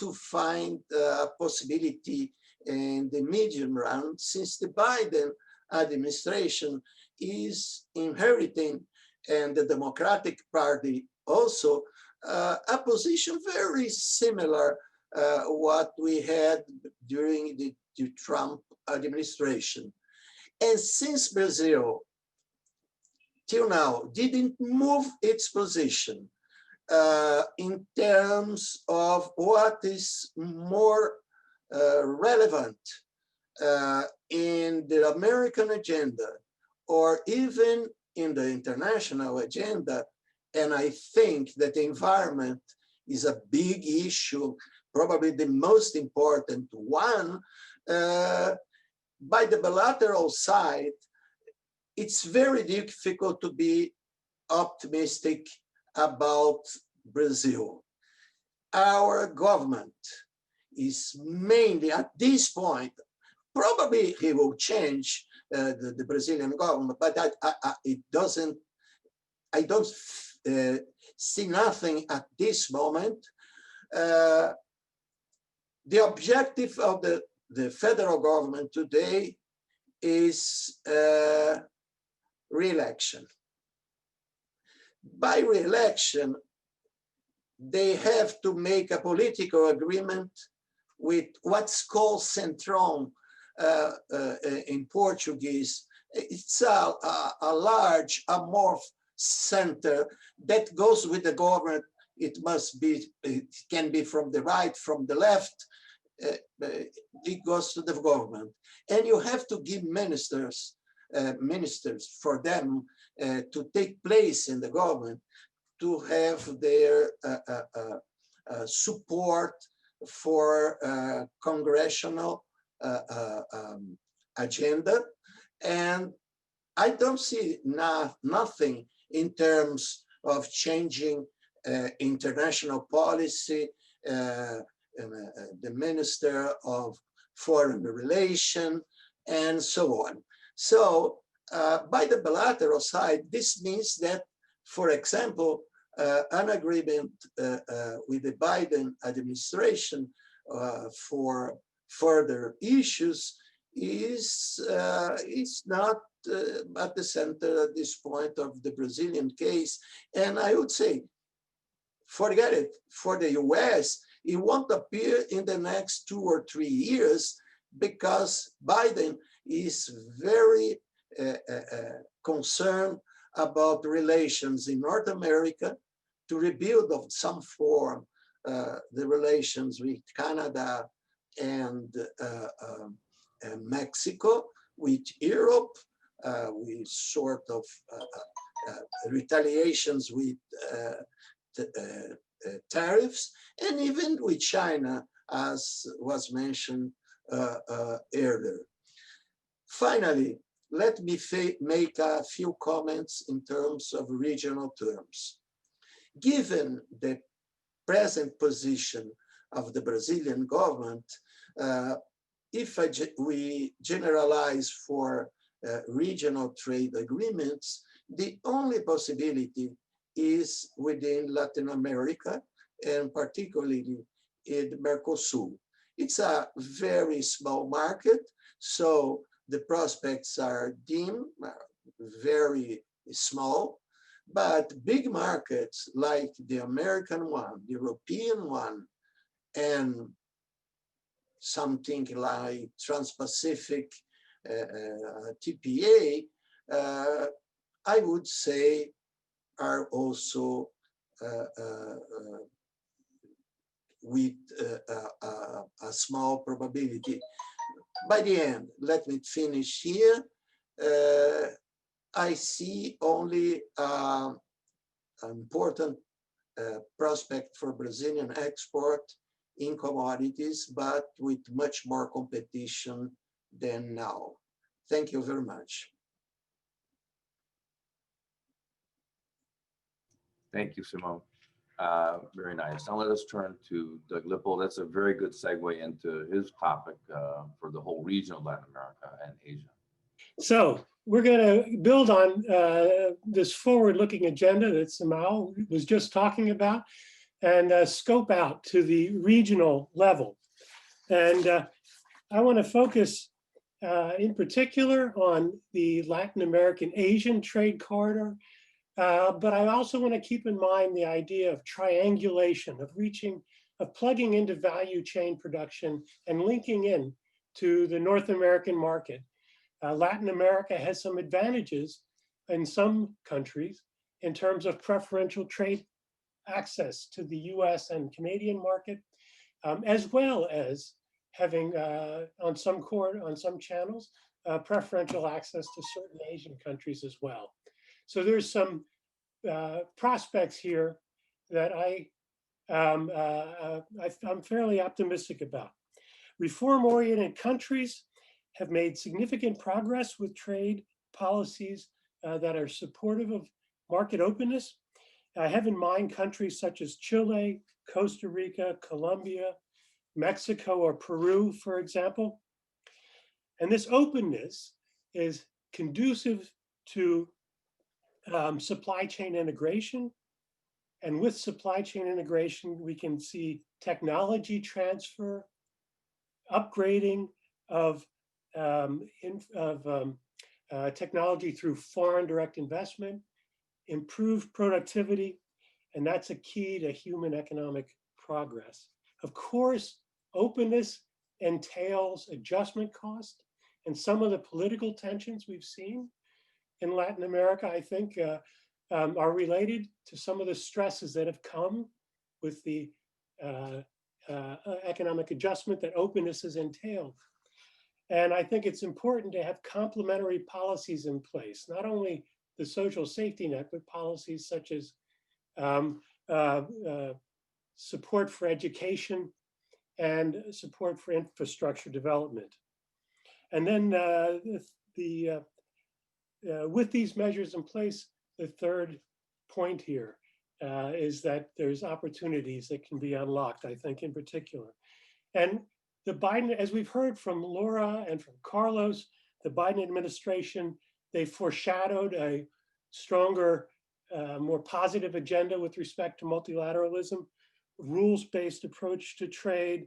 to find a possibility in the medium run, since the Biden administration is inheriting, and the Democratic Party also, a position very similar what we had during the Trump administration. And since Brazil, till now, didn't move its position in terms of what is more relevant in the American agenda, or even in the international agenda, and I think that the environment is a big issue, probably the most important one. By the bilateral side, it's very difficult to be optimistic about Brazil. Our government is mainly at this point, probably he will change the Brazilian government, but it doesn't, I don't see nothing at this moment. The objective of the federal government today is re-election. By re-election, they have to make a political agreement with what's called Centrão in Portuguese. It's a large amorphous center that goes with the government. It must be, it can be from the right, from the left. It goes to the government. And you have to give ministers for them to take place in the government, to have their support for congressional agenda. And I don't see nothing in terms of changing international policy, the Minister of Foreign Relations, and so on. So by the bilateral side, this means that, for example, an agreement with the Biden administration for further issues is not at the center at this point of the Brazilian case. And I would say, forget it, for the US, it won't appear in the next 2 or 3 years because Biden is very concerned about relations in North America, to rebuild of some form the relations with Canada and Mexico, with Europe, with sort of retaliations with tariffs, and even with China, as was mentioned earlier. Finally, let me make a few comments in terms of regional terms. Given the present position of the Brazilian government, if we generalize for regional trade agreements, the only possibility is within Latin America, and particularly in Mercosur. It's a very small market, so the prospects are dim, very small, but big markets like the American one, the European one, and something like Trans-Pacific TPA, I would say are also with a small probability. By the end, let me finish here. I see only an important prospect for Brazilian export in commodities, but with much more competition than now. Thank you very much. Thank you, Simone. Very nice. Now let us turn to Doug Lippold. That's a very good segue into his topic for the whole region of Latin America and Asia. So we're going to build on this forward-looking agenda that Simone was just talking about and scope out to the regional level. And I want to focus in particular on the Latin American Asian trade corridor, but I also want to keep in mind the idea of triangulation, of plugging into value chain production and linking in to the North American market. Latin America has some advantages in some countries in terms of preferential trade access to the US and Canadian market, as well as having on some channels, preferential access to certain Asian countries as well. So there's some prospects here that I'm fairly optimistic about. Reform-oriented countries have made significant progress with trade policies that are supportive of market openness, I have in mind countries such as Chile, Costa Rica, Colombia, Mexico, or Peru, for example. And this openness is conducive to supply chain integration. And with supply chain integration, we can see technology transfer, upgrading of technology through foreign direct investment, improved productivity, and that's a key to human economic progress. Of course, openness entails adjustment cost, and some of the political tensions we've seen in Latin America, I think, are related to some of the stresses that have come with the economic adjustment that openness has entailed. And I think it's important to have complementary policies in place, not only the social safety net, but policies such as support for education and support for infrastructure development. And then with these measures in place, the third point here is that there's opportunities that can be unlocked, I think, in particular. And the Biden, as we've heard from Laura and from Carlos, the Biden administration, they foreshadowed a stronger, more positive agenda with respect to multilateralism, rules-based approach to trade.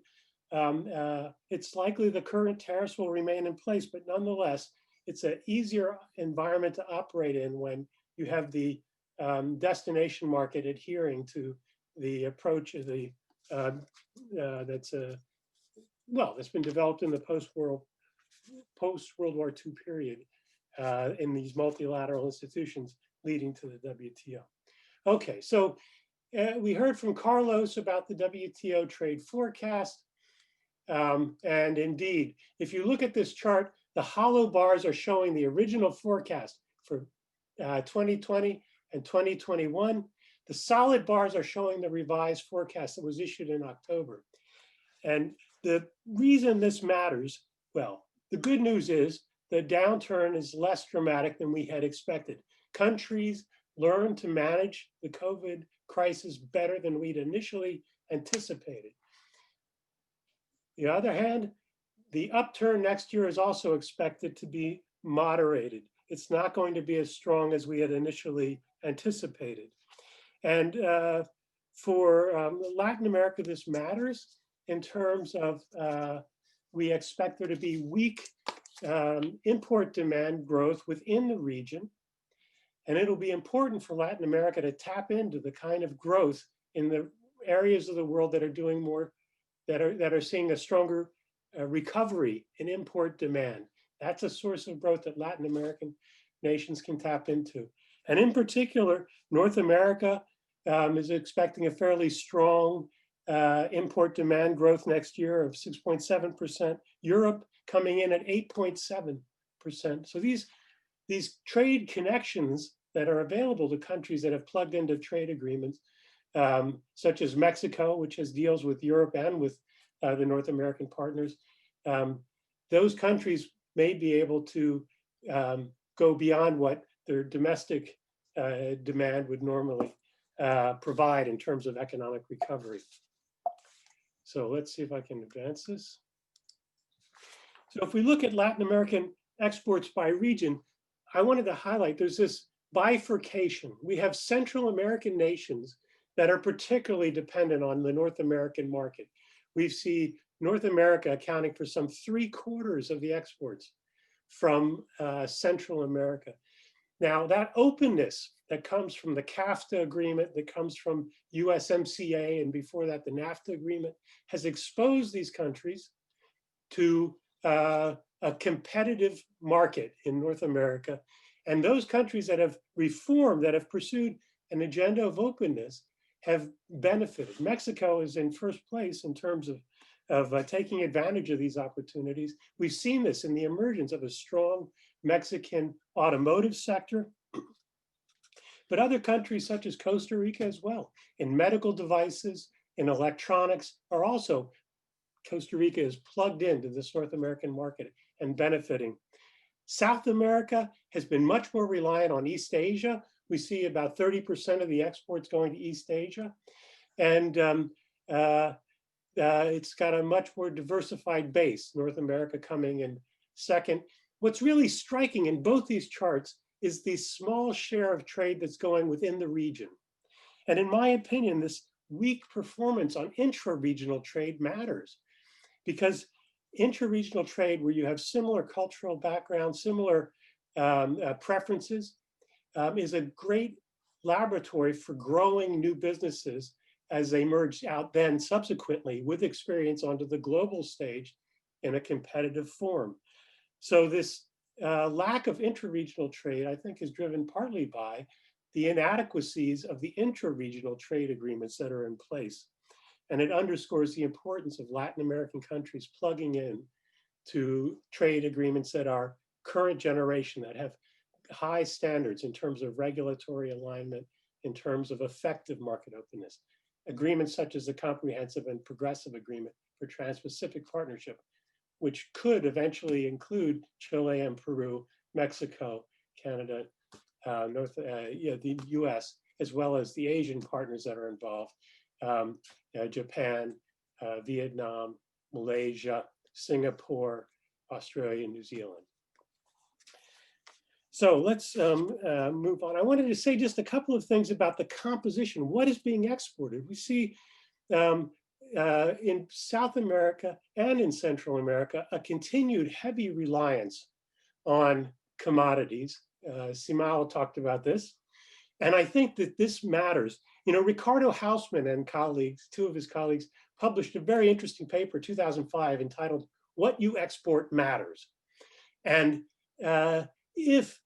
It's likely the current tariffs will remain in place, but nonetheless, it's an easier environment to operate in when you have the destination market adhering to the approach of the that's been developed in the post-World War II period in these multilateral institutions leading to the WTO. Okay, so we heard from Carlos about the WTO trade forecast. And indeed, if you look at this chart, the hollow bars are showing the original forecast for 2020 and 2021. The solid bars are showing the revised forecast that was issued in October. And the reason this matters, well, the good news is the downturn is less dramatic than we had expected. Countries learned to manage the COVID crisis better than we'd initially anticipated. On the other hand, the upturn next year is also expected to be moderated. It's not going to be as strong as we had initially anticipated. And for Latin America, this matters in terms of we expect there to be weak import demand growth within the region. And it'll be important for Latin America to tap into the kind of growth in the areas of the world that are doing more, that are seeing a stronger recovery in import demand. That's a source of growth that Latin American nations can tap into. And in particular, North America is expecting a fairly strong import demand growth next year of 6.7%. Europe coming in at 8.7%. So these trade connections that are available to countries that have plugged into trade agreements, such as Mexico, which has deals with Europe and with the North American partners, those countries may be able to go beyond what their domestic demand would normally provide in terms of economic recovery. So let's see if I can advance this. So if we look at Latin American exports by region, I wanted to highlight there's this bifurcation. We have Central American nations that are particularly dependent on the North American market. We see North America accounting for some 3/4 of the exports from Central America. Now that openness that comes from the CAFTA agreement, that comes from USMCA, and before that the NAFTA agreement, has exposed these countries to a competitive market in North America. And those countries that have reformed, that have pursued an agenda of openness, have benefited. Mexico is in first place in terms of taking advantage of these opportunities. We've seen this in the emergence of a strong Mexican automotive sector, but other countries such as Costa Rica as well, in medical devices, in electronics, are also, Costa Rica is plugged into this North American market and benefiting. South America has been much more reliant on East Asia, we see about 30% of the exports going to East Asia. And it's got a much more diversified base, North America coming in second. What's really striking in both these charts is the small share of trade that's going within the region. And in my opinion, this weak performance on intra-regional trade matters, because intra-regional trade, where you have similar cultural background, similar preferences, is a great laboratory for growing new businesses as they merge out then subsequently with experience onto the global stage in a competitive form. So this lack of intra-regional trade, I think, is driven partly by the inadequacies of the intra-regional trade agreements that are in place. And it underscores the importance of Latin American countries plugging in to trade agreements that are current generation, that have high standards in terms of regulatory alignment, in terms of effective market openness. Agreements such as the Comprehensive and Progressive Agreement for Trans-Pacific Partnership, which could eventually include Chile and Peru, Mexico, Canada, the US, as well as the Asian partners that are involved, Japan, Vietnam, Malaysia, Singapore, Australia, New Zealand. So let's move on. I wanted to say just a couple of things about the composition. What is being exported? We see in South America and in Central America a continued heavy reliance on commodities. Simao talked about this. And I think that this matters. You know, Ricardo Hausmann and colleagues, two of his colleagues, published a very interesting paper, 2005, entitled "What You Export Matters." And if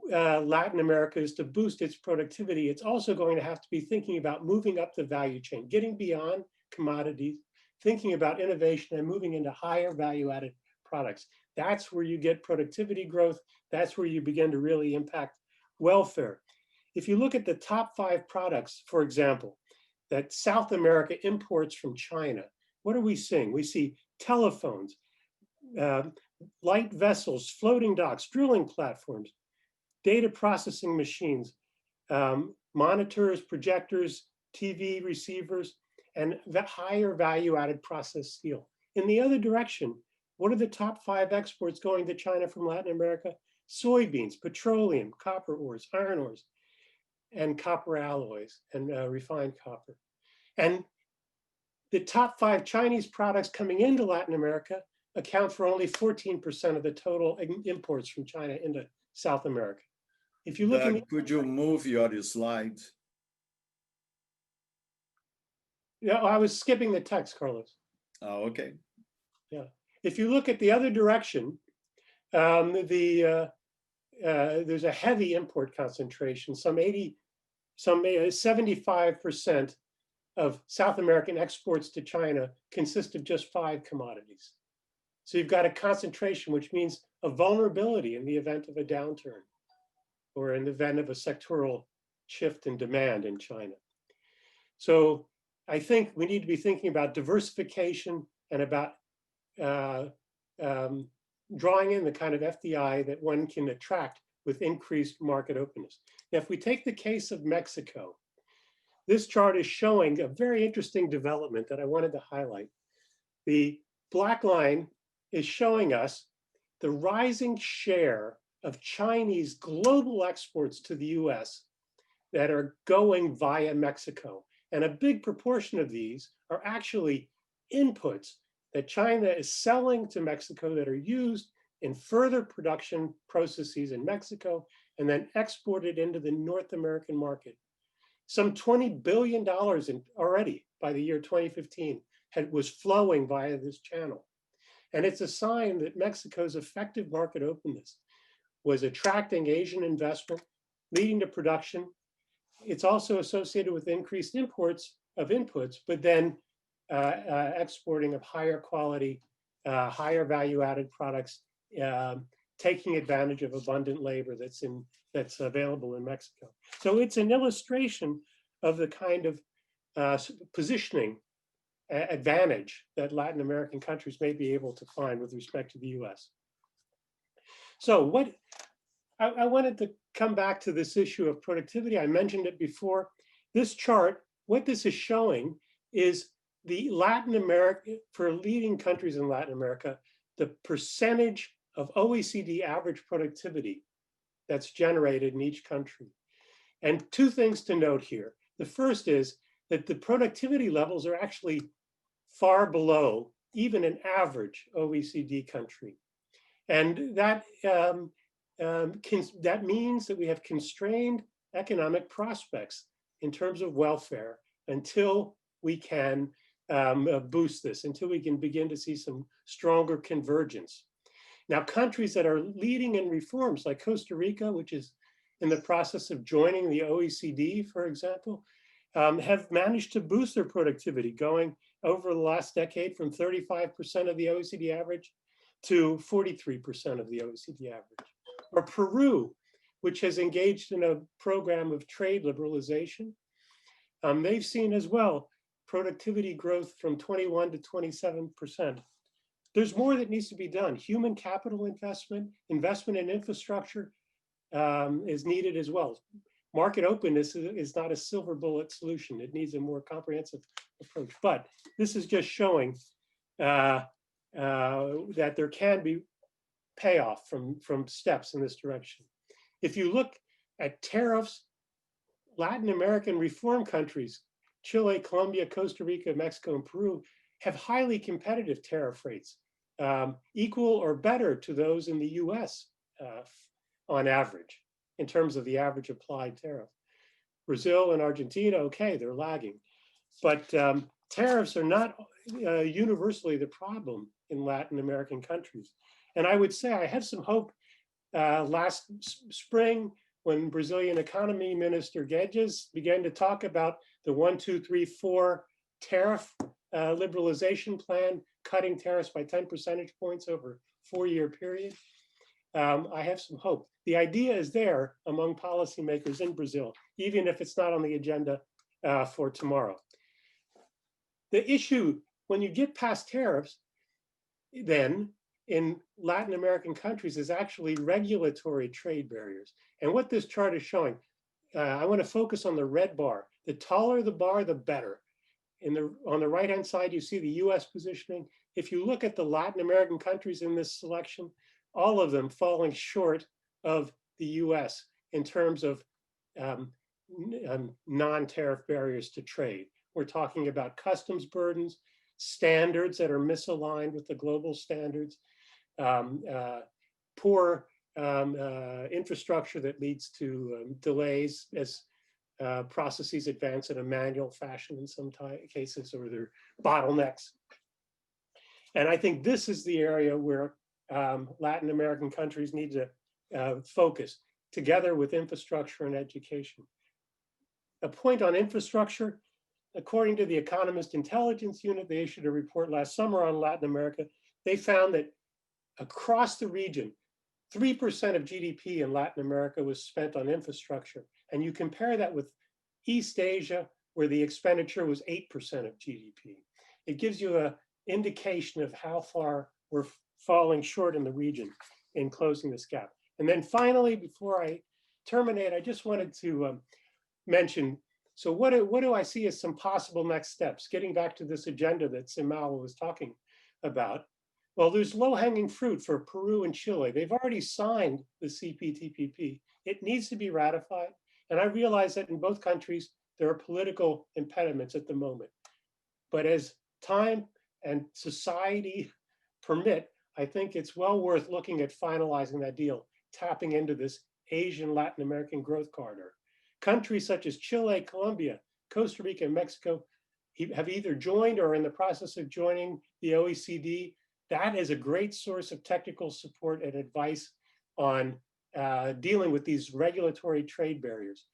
Latin America is to boost its productivity, it's also going to have to be thinking about moving up the value chain, getting beyond commodities, thinking about innovation and moving into higher value-added products. That's where you get productivity growth. That's where you begin to really impact welfare. If you look at the top 5 products, for example, that South America imports from China, what are we seeing? We see telephones, light vessels, floating docks, drilling platforms, data processing machines, monitors, projectors, TV receivers, and the higher value-added processed steel. In the other direction, what are the top 5 exports going to China from Latin America? Soybeans, petroleum, copper ores, iron ores, and copper alloys, and refined copper. And the top 5 Chinese products coming into Latin America account for only 14% of the total imports from China into South America. If you look could you move your slides? Yeah, I was skipping the text, Carlos. Oh, okay. Yeah. If you look at the other direction, there's a heavy import concentration. Some 75% of South American exports to China consist of just 5 commodities. So you've got a concentration, which means a vulnerability in the event of a downturn or in the event of a sectoral shift in demand in China. So I think we need to be thinking about diversification and about drawing in the kind of FDI that one can attract with increased market openness. Now, if we take the case of Mexico, this chart is showing a very interesting development that I wanted to highlight. The black line is showing us the rising share of Chinese global exports to the US that are going via Mexico. And a big proportion of these are actually inputs that China is selling to Mexico that are used in further production processes in Mexico and then exported into the North American market. Some $20 billion already by the year 2015 was flowing via this channel. And it's a sign that Mexico's effective market openness was attracting Asian investment, leading to production. It's also associated with increased imports of inputs, but then exporting of higher quality, higher value-added products, taking advantage of abundant labor that's available in Mexico. So it's an illustration of the kind of positioning advantage that Latin American countries may be able to find with respect to the US. So I wanted to come back to this issue of productivity. I mentioned it before. This chart, what this is showing is the Latin America, for leading countries in Latin America, the percentage of OECD average productivity that's generated in each country. And two things to note here. The first is that the productivity levels are actually far below even an average OECD country. And that, that means that we have constrained economic prospects in terms of welfare until we can boost this, until we can begin to see some stronger convergence. Now, countries that are leading in reforms like Costa Rica, which is in the process of joining the OECD, for example, have managed to boost their productivity, going over the last decade from 35% of the OECD average to 43% of the OECD average. Or Peru, which has engaged in a program of trade liberalization, they've seen as well productivity growth from 21 to 27%. There's more that needs to be done. Human capital investment, investment in infrastructure is needed as well. Market openness is not a silver bullet solution. It needs a more comprehensive approach. But this is just showing that there can be payoff from steps in this direction. If you look at tariffs, Latin American reform countries, Chile, Colombia, Costa Rica, Mexico, and Peru, have highly competitive tariff rates, equal or better to those in the US on average, in terms of the average applied tariff. Brazil and Argentina, okay, they're lagging. But tariffs are not universally the problem in Latin American countries. And I would say I have some hope last spring when Brazilian Economy Minister Guedes began to talk about the 1, 2, 3, 4 tariff liberalization plan, cutting tariffs by 10 percentage points over a 4-year period. I have some hope. The idea is there among policymakers in Brazil, even if it's not on the agenda for tomorrow. The issue, when you get past tariffs, then in Latin American countries is actually regulatory trade barriers. And what this chart is showing, I want to focus on the red bar. The taller the bar, the better. On the right-hand side, you see the US positioning. If you look at the Latin American countries in this selection, all of them falling short of the US in terms of non-tariff barriers to trade. We're talking about customs burdens, standards that are misaligned with the global standards, poor infrastructure that leads to delays as processes advance in a manual fashion in some cases, or they're bottlenecks. And I think this is the area where Latin American countries need to focus together with infrastructure and education. A point on infrastructure, according to the Economist Intelligence Unit, they issued a report last summer on Latin America. They found that across the region, 3% of GDP in Latin America was spent on infrastructure. And you compare that with East Asia, where the expenditure was 8% of GDP. It gives you an indication of how far we're falling short in the region in closing this gap. And then finally, before I terminate, I just wanted to mention, so what do I see as some possible next steps? Getting back to this agenda that Simao was talking about. Well, there's low-hanging fruit for Peru and Chile. They've already signed the CPTPP. It needs to be ratified. And I realize that in both countries, there are political impediments at the moment. But as time and society permit, I think it's well worth looking at finalizing that deal, tapping into this Asian Latin American growth corridor. Countries such as Chile, Colombia, Costa Rica, and Mexico have either joined or are in the process of joining the OECD. That is a great source of technical support and advice on dealing with these regulatory trade barriers.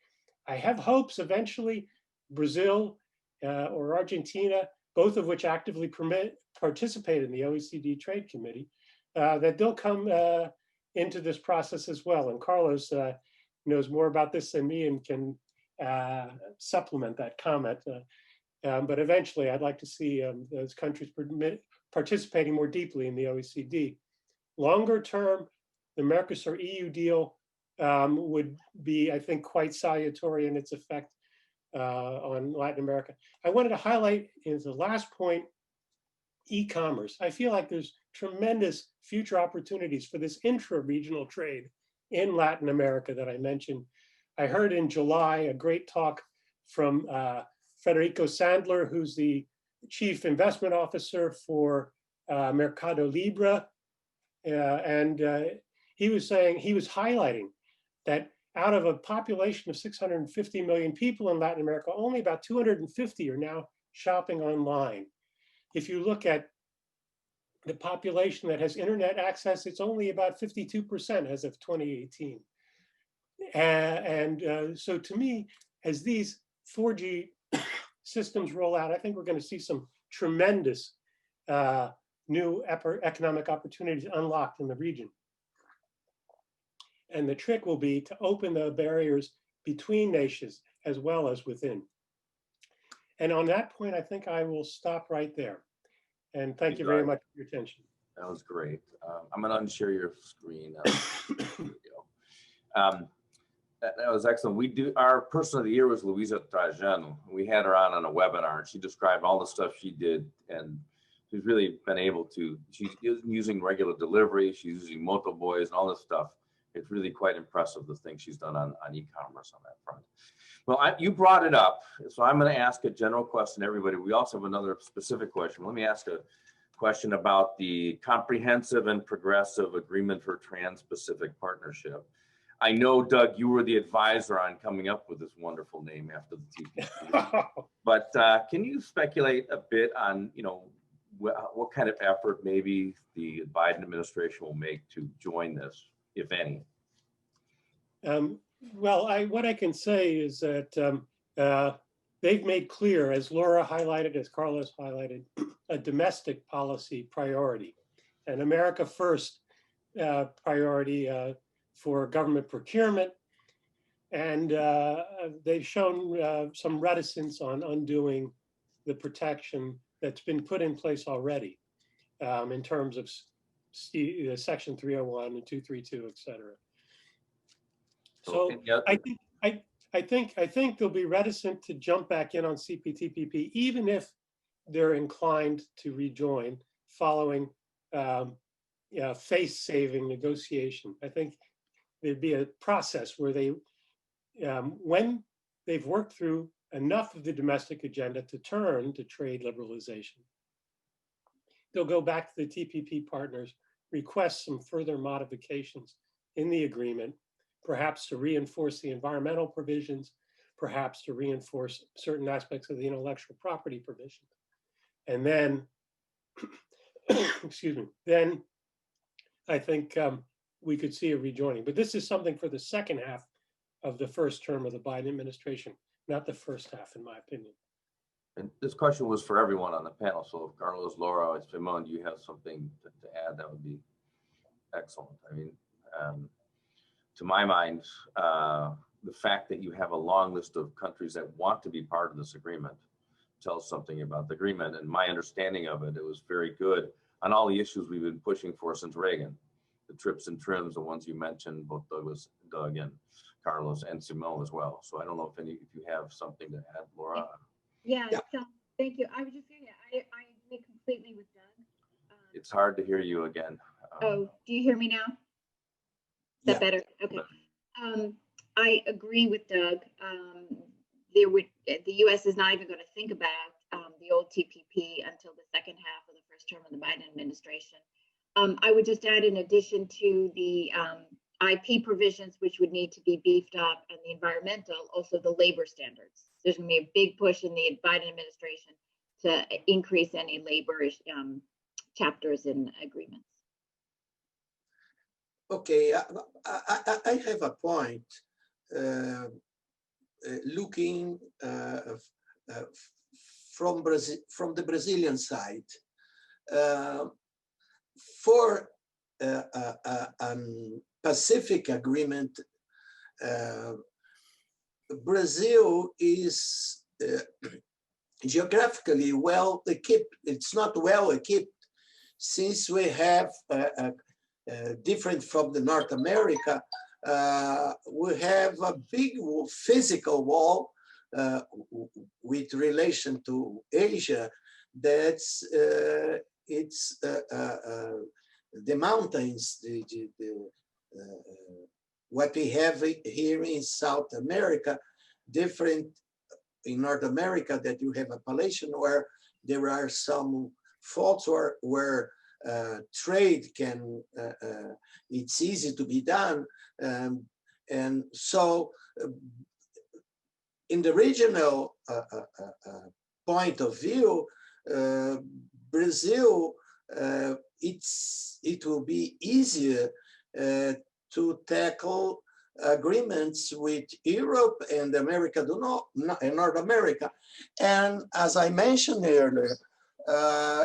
I have hopes eventually Brazil or Argentina, both of which actively participate in the OECD Trade Committee, that they'll come into this process as well. And Carlos knows more about this than me and can supplement that comment. But eventually I'd like to see those countries participating more deeply in the OECD. Longer term, the Mercosur EU deal would be, I think, quite salutary in its effect on Latin America. I wanted to highlight as the last point, e-commerce. I feel like there's tremendous future opportunities for this intra-regional trade in Latin America that I mentioned. I heard in July a great talk from Federico Sandler, who's the Chief Investment Officer for Mercado Libre. And he was saying, he was highlighting that out of a population of 650 million people in Latin America, only about 250 are now shopping online. If you look at the population that has internet access, it's only about 52% as of 2018. So to me, as these 4G systems roll out, I think we're going to see some tremendous new economic opportunities unlocked in the region. And the trick will be to open the barriers between nations as well as within. And on that point, I think I will stop right there. And thank you very much for your attention. That was great. I'm going to unshare your screen. There we go. That was excellent. We do, our person of the year was Luisa Trajano. We had her on a webinar, and she described all the stuff she did, and she's really been able to, she's using regular delivery, she's using motoboys and all this stuff. It's really quite impressive, the things she's done on e-commerce on that front. Well, you brought it up, so I'm going to ask a general question to everybody. We also have another specific question. Let me ask a question about the Comprehensive and Progressive Agreement for Trans-Pacific Partnership. I know, Doug, you were the advisor on coming up with this wonderful name after the TPP. But can you speculate a bit on, you know, what kind of effort maybe the Biden administration will make to join this, if any? Well, what I can say is that they've made clear, as Laura highlighted, as Carlos highlighted, a domestic policy priority, an America First priority for government procurement. And they've shown some reticence on undoing the protection that's been put in place already in terms of Section 301 and 232, et cetera. So I think they'll be reticent to jump back in on CPTPP, even if they're inclined to rejoin following face-saving negotiation. I think there'd be a process where they, when they've worked through enough of the domestic agenda to turn to trade liberalization, they'll go back to the TPP partners, request some further modifications in the agreement, perhaps to reinforce the environmental provisions, perhaps to reinforce certain aspects of the intellectual property provisions. And then, excuse me, then I think we could see a rejoining. But this is something for the second half of the first term of the Biden administration, not the first half, in my opinion. And this question was for everyone on the panel. So if Carlos, Laura, Simone, do you have something to add? That would be excellent. I mean, to my mind, the fact that you have a long list of countries that want to be part of this agreement tells something about the agreement. And my understanding of it, it was very good on all the issues we've been pushing for since Reagan. The trips and trims, the ones you mentioned, both Doug and Carlos and Simone as well. So I don't know if you have something to add, Laura. Yeah. So, thank you. I was just saying, I agree completely with Doug. It's hard to hear you again. Oh, do you hear me now? Is that better? Okay. I agree with Doug. The U.S. is not even going to think about the old TPP until the second half of the first term of the Biden administration. I would just add, in addition to the IP provisions, which would need to be beefed up, and the environmental, also the labor standards. There's going to be a big push in the Biden administration to increase any labor chapters in agreements. Okay, I have a point. Looking from the Brazilian side, for a Pacific agreement, Brazil is geographically well equipped. It's not well equipped, since we have different from the North America, we have a big physical wall with relation to Asia. That's it's the mountains, what we have here in South America, different in North America, that you have Appalachian where there are some faults where trade can, it's easy to be done. And so in the regional point of view, Brazil, it will be easier to tackle agreements with Europe and America do not, and North America. And as I mentioned earlier,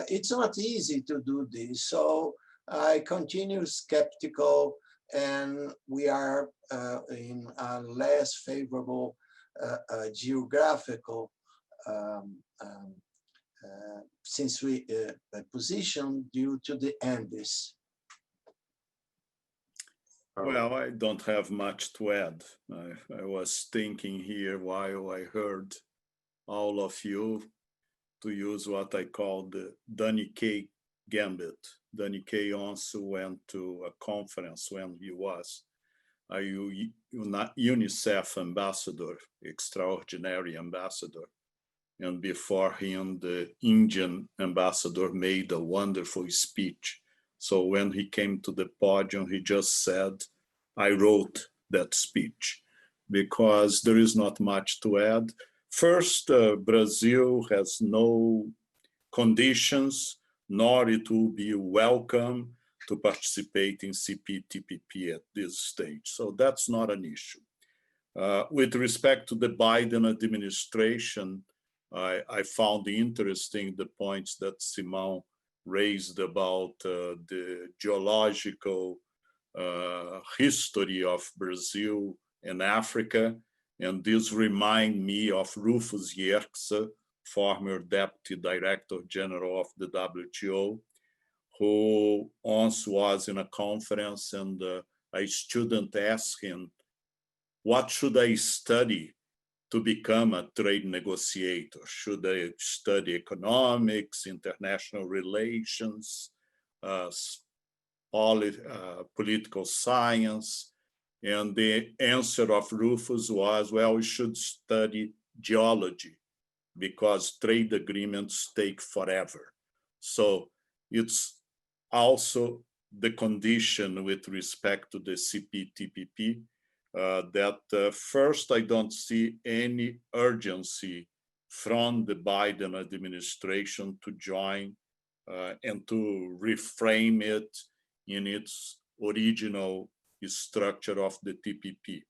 it's not easy to do this. So I continue skeptical, and we are in a less favorable geographical since we position due to the Andes. Well, I don't have much to add. I was thinking here while I heard all of you to use what I call the Danny Kaye gambit. Danny Kaye also went to a conference when he was a UNICEF ambassador, extraordinary ambassador. And before him, the Indian ambassador made a wonderful speech. So when he came to the podium, he just said, I wrote that speech, because there is not much to add. First, Brazil has no conditions, nor it will be welcome to participate in CPTPP at this stage. So that's not an issue. With respect to the Biden administration, I found interesting the points that Simão raised about the geological history of Brazil and Africa. And this reminds me of Rufus Yerxa, former Deputy Director General of the WTO, who once was in a conference and a student asked him, what should I study to become a trade negotiator? Should I study economics, international relations, political science? And the answer of Rufus was, well, we should study geology because trade agreements take forever. So it's also the condition with respect to the CPTPP that first, I don't see any urgency from the Biden administration to join and to reframe it in its original structure of the TPP.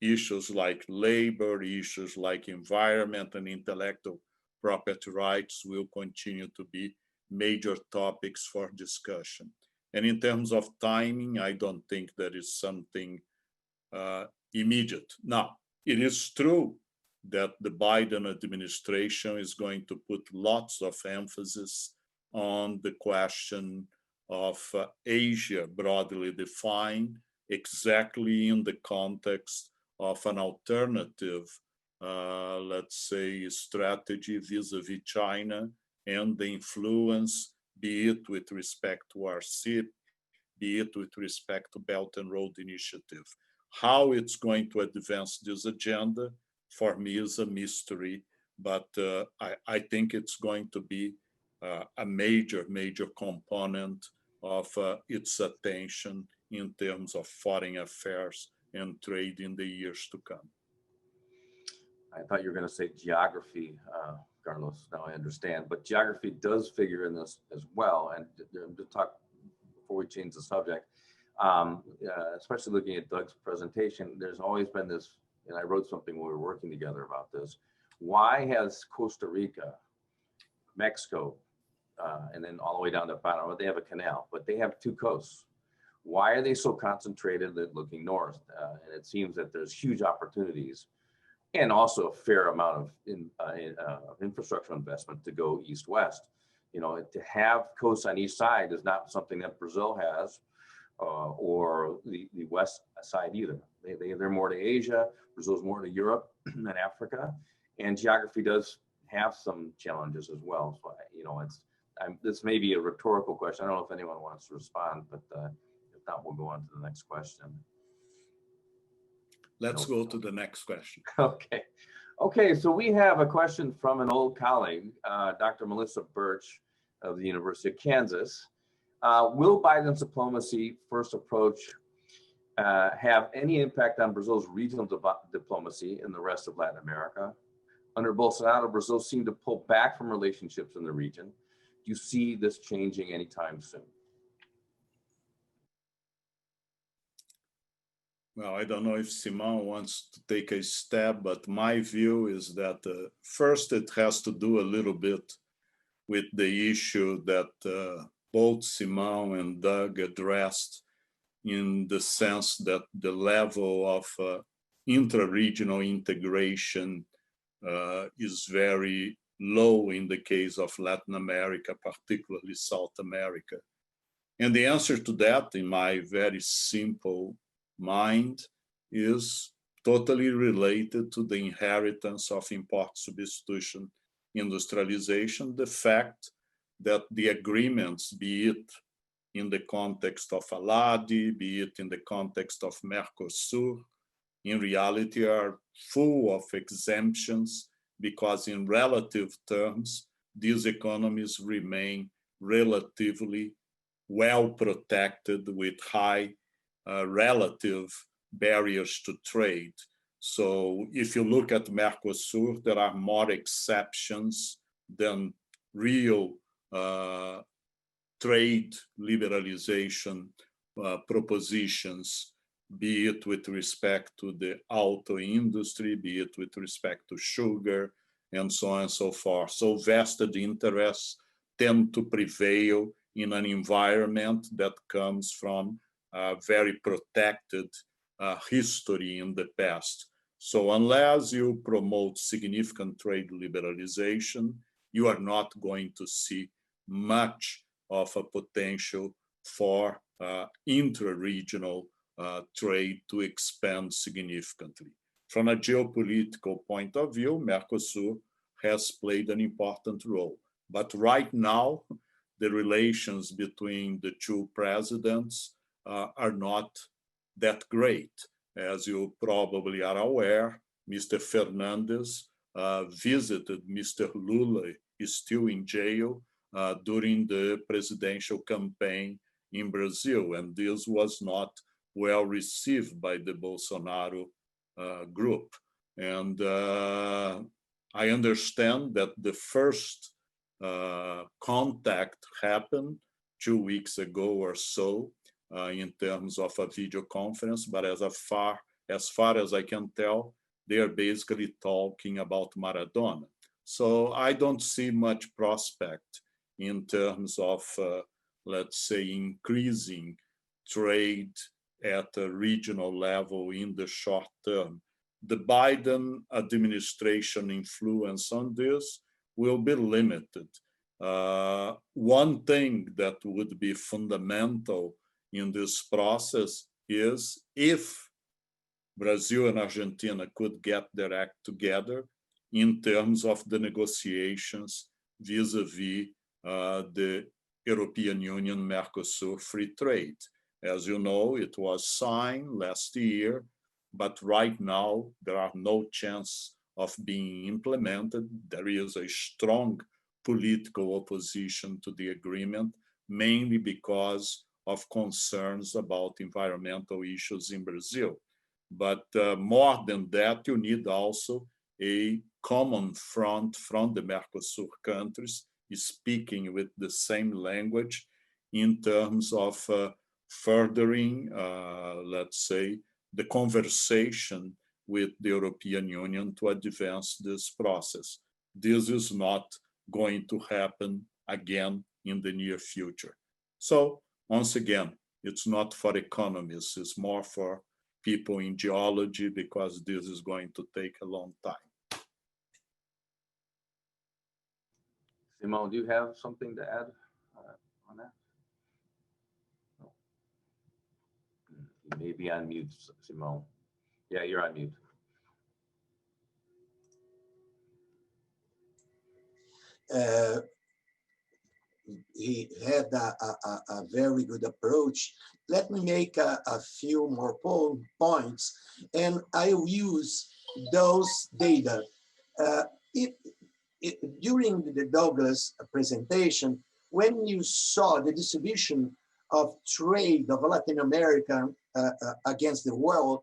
Issues like labor, issues like environment and intellectual property rights will continue to be major topics for discussion. And in terms of timing, I don't think there is something immediate. Now, it is true that the Biden administration is going to put lots of emphasis on the question of Asia broadly defined, exactly in the context of an alternative, let's say, strategy vis-a-vis China and the influence, be it with respect to RCEP, be it with respect to Belt and Road Initiative. How it's going to advance this agenda, for me, is a mystery, but I think it's going to be a major component of its attention in terms of foreign affairs and trade in the years to come. I thought you were going to say geography, Carlos. Now I understand, but geography does figure in this as well. And to talk before we change the subject, especially looking at Doug's presentation, there's always been this, and I wrote something when we were working together about this. Why has Costa Rica, Mexico, and then all the way down to Panama, they have a canal, but they have two coasts. Why are they so concentrated looking north? And it seems that there's huge opportunities and also a fair amount of infrastructure investment to go east-west. You know, to have coasts on each side is not something that Brazil has, or the west side either. They're more to Asia, Brazil's more to Europe and Africa, and geography does have some challenges as well. So, this may be a rhetorical question. I don't know if anyone wants to respond, but if not, we'll go on to the next question. Let's go to the next question. Okay. Okay, so we have a question from an old colleague, Dr. Melissa Birch of the University of Kansas. Will Biden's diplomacy first approach have any impact on Brazil's regional diplomacy in the rest of Latin America? Under Bolsonaro, Brazil seemed to pull back from relationships in the region. Do you see this changing anytime soon? Well, I don't know if Simão wants to take a stab, but my view is that first it has to do a little bit with the issue that both Simão and Doug addressed, in the sense that the level of intra-regional integration is very low in the case of Latin America, particularly South America. And the answer to that, in my very simple mind, is totally related to the inheritance of import substitution industrialization, the fact that the agreements, be it in the context of ALADI, be it in the context of Mercosur, in reality are full of exemptions, because in relative terms, these economies remain relatively well protected with high relative barriers to trade. So if you look at Mercosur, there are more exceptions than real trade liberalization propositions, be it with respect to the auto industry, be it with respect to sugar, and so on and so forth. So vested interests tend to prevail in an environment that comes from a very protected history in the past. So unless you promote significant trade liberalization, you are not going to see much of a potential for intra-regional trade to expand significantly. From a geopolitical point of view, Mercosur has played an important role. But right now, the relations between the two presidents are not that great. As you probably are aware, Mr. Fernandes visited Mr. Lula, is still in jail, during the presidential campaign in Brazil, and this was not well received by the Bolsonaro group. And I understand that the first contact happened 2 weeks ago or so in terms of a video conference, but as far as I can tell, they are basically talking about Maradona. So I don't see much prospect in terms of, let's say, increasing trade at a regional level in the short term. The Biden administration influence on this will be limited. One thing that would be fundamental in this process is if Brazil and Argentina could get their act together in terms of the negotiations vis-a-vis the European Union Mercosur free trade. As you know, it was signed last year, but right now there are no chance of being implemented. There is a strong political opposition to the agreement, mainly because of concerns about environmental issues in Brazil. But more than that, you need also a common front from the Mercosur countries speaking with the same language in terms of furthering, let's say, the conversation with the European Union to advance this process. This is not going to happen again in the near future. So once again, it's not for economists, it's more for people in geology, because this is going to take a long time. Simão, do you have something to add on that? No. be on mute, Simone. Yeah, you're on mute. He had a very good approach. Let me make a few more points, and I will use those data. During the Douglas presentation, when you saw the distribution of trade of Latin America against the world,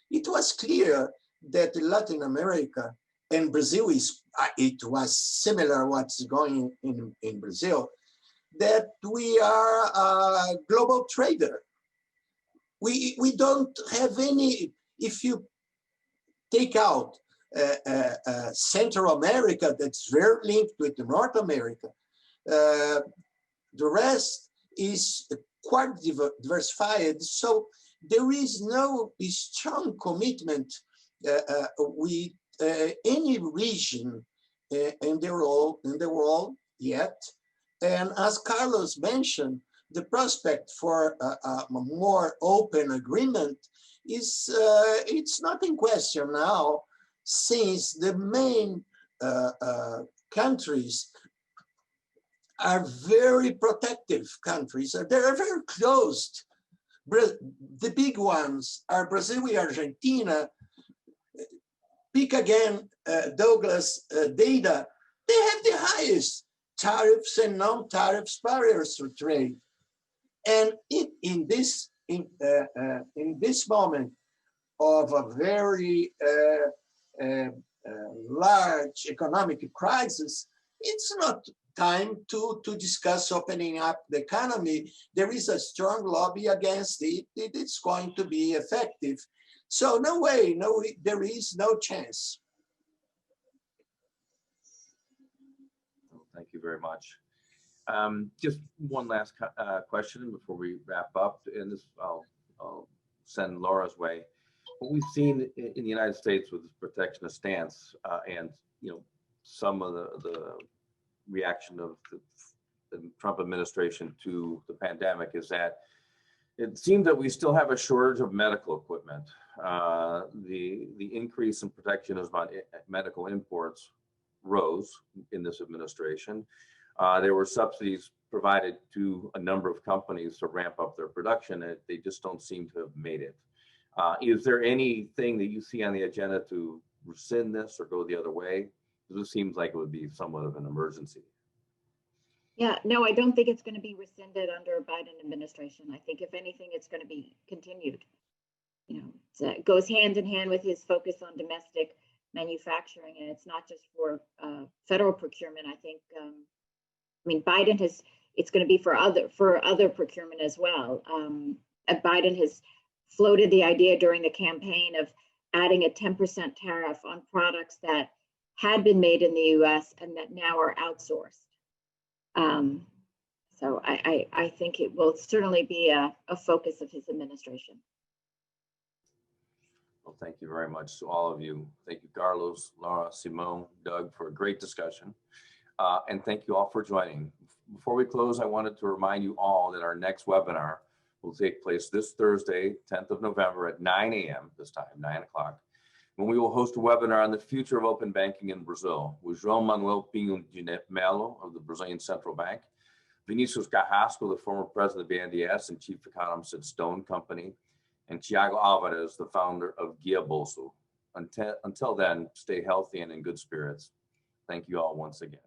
it was clear that Latin America and Brazil it was similar what's going in Brazil, that we are a global trader. We don't have any, if you take out Central America, that's very linked with North America, the rest is quite diversified. So there is no strong commitment with any region in the world yet. And as Carlos mentioned, the prospect for a more open agreement is it's not in question now, since the main countries are very protective countries. They're very closed. The big ones are Brazil and Argentina. Pick again Douglas data. They have the highest tariffs and non-tariffs barriers to trade. And in this moment of a very large economic crisis, it's not time to discuss opening up the economy. There is a strong lobby against it. It's going to be effective. So no way, no, there is no chance. Thank you very much. Just one last question before we wrap up, and this I'll send Laura's way. What we've seen in the United States with this protectionist stance, and some of the reaction of the Trump administration to the pandemic, is that it seems that we still have a shortage of medical equipment. The increase in protectionism on medical imports rose in this administration. There were subsidies provided to a number of companies to ramp up their production, and they just don't seem to have made it. Is there anything that you see on the agenda to rescind this or go the other way? Because it seems like it would be somewhat of an emergency. Yeah, no, I don't think it's going to be rescinded under a Biden administration. I think if anything, it's going to be continued. It goes hand in hand with his focus on domestic manufacturing, and it's not just for federal procurement. I think, Biden has. It's going to be for other procurement as well. Biden has floated the idea during the campaign of adding a 10% tariff on products that had been made in the U.S. and that now are outsourced. So I think it will certainly be a focus of his administration. Well, thank you very much to all of you. Thank you, Carlos, Laura, Simone, Doug, for a great discussion. And thank you all for joining. Before we close, I wanted to remind you all that our next webinar will take place this Thursday, 10th of November at 9 a.m. this time, 9 o'clock, when we will host a webinar on the future of open banking in Brazil with João Manuel Pinho de Melo of the Brazilian Central Bank, Vinicius Carrasco, the former president of BNDES and chief economist at Stone Company, and Thiago Alvarez, the founder of Guia Bolso. Until then, stay healthy and in good spirits. Thank you all once again.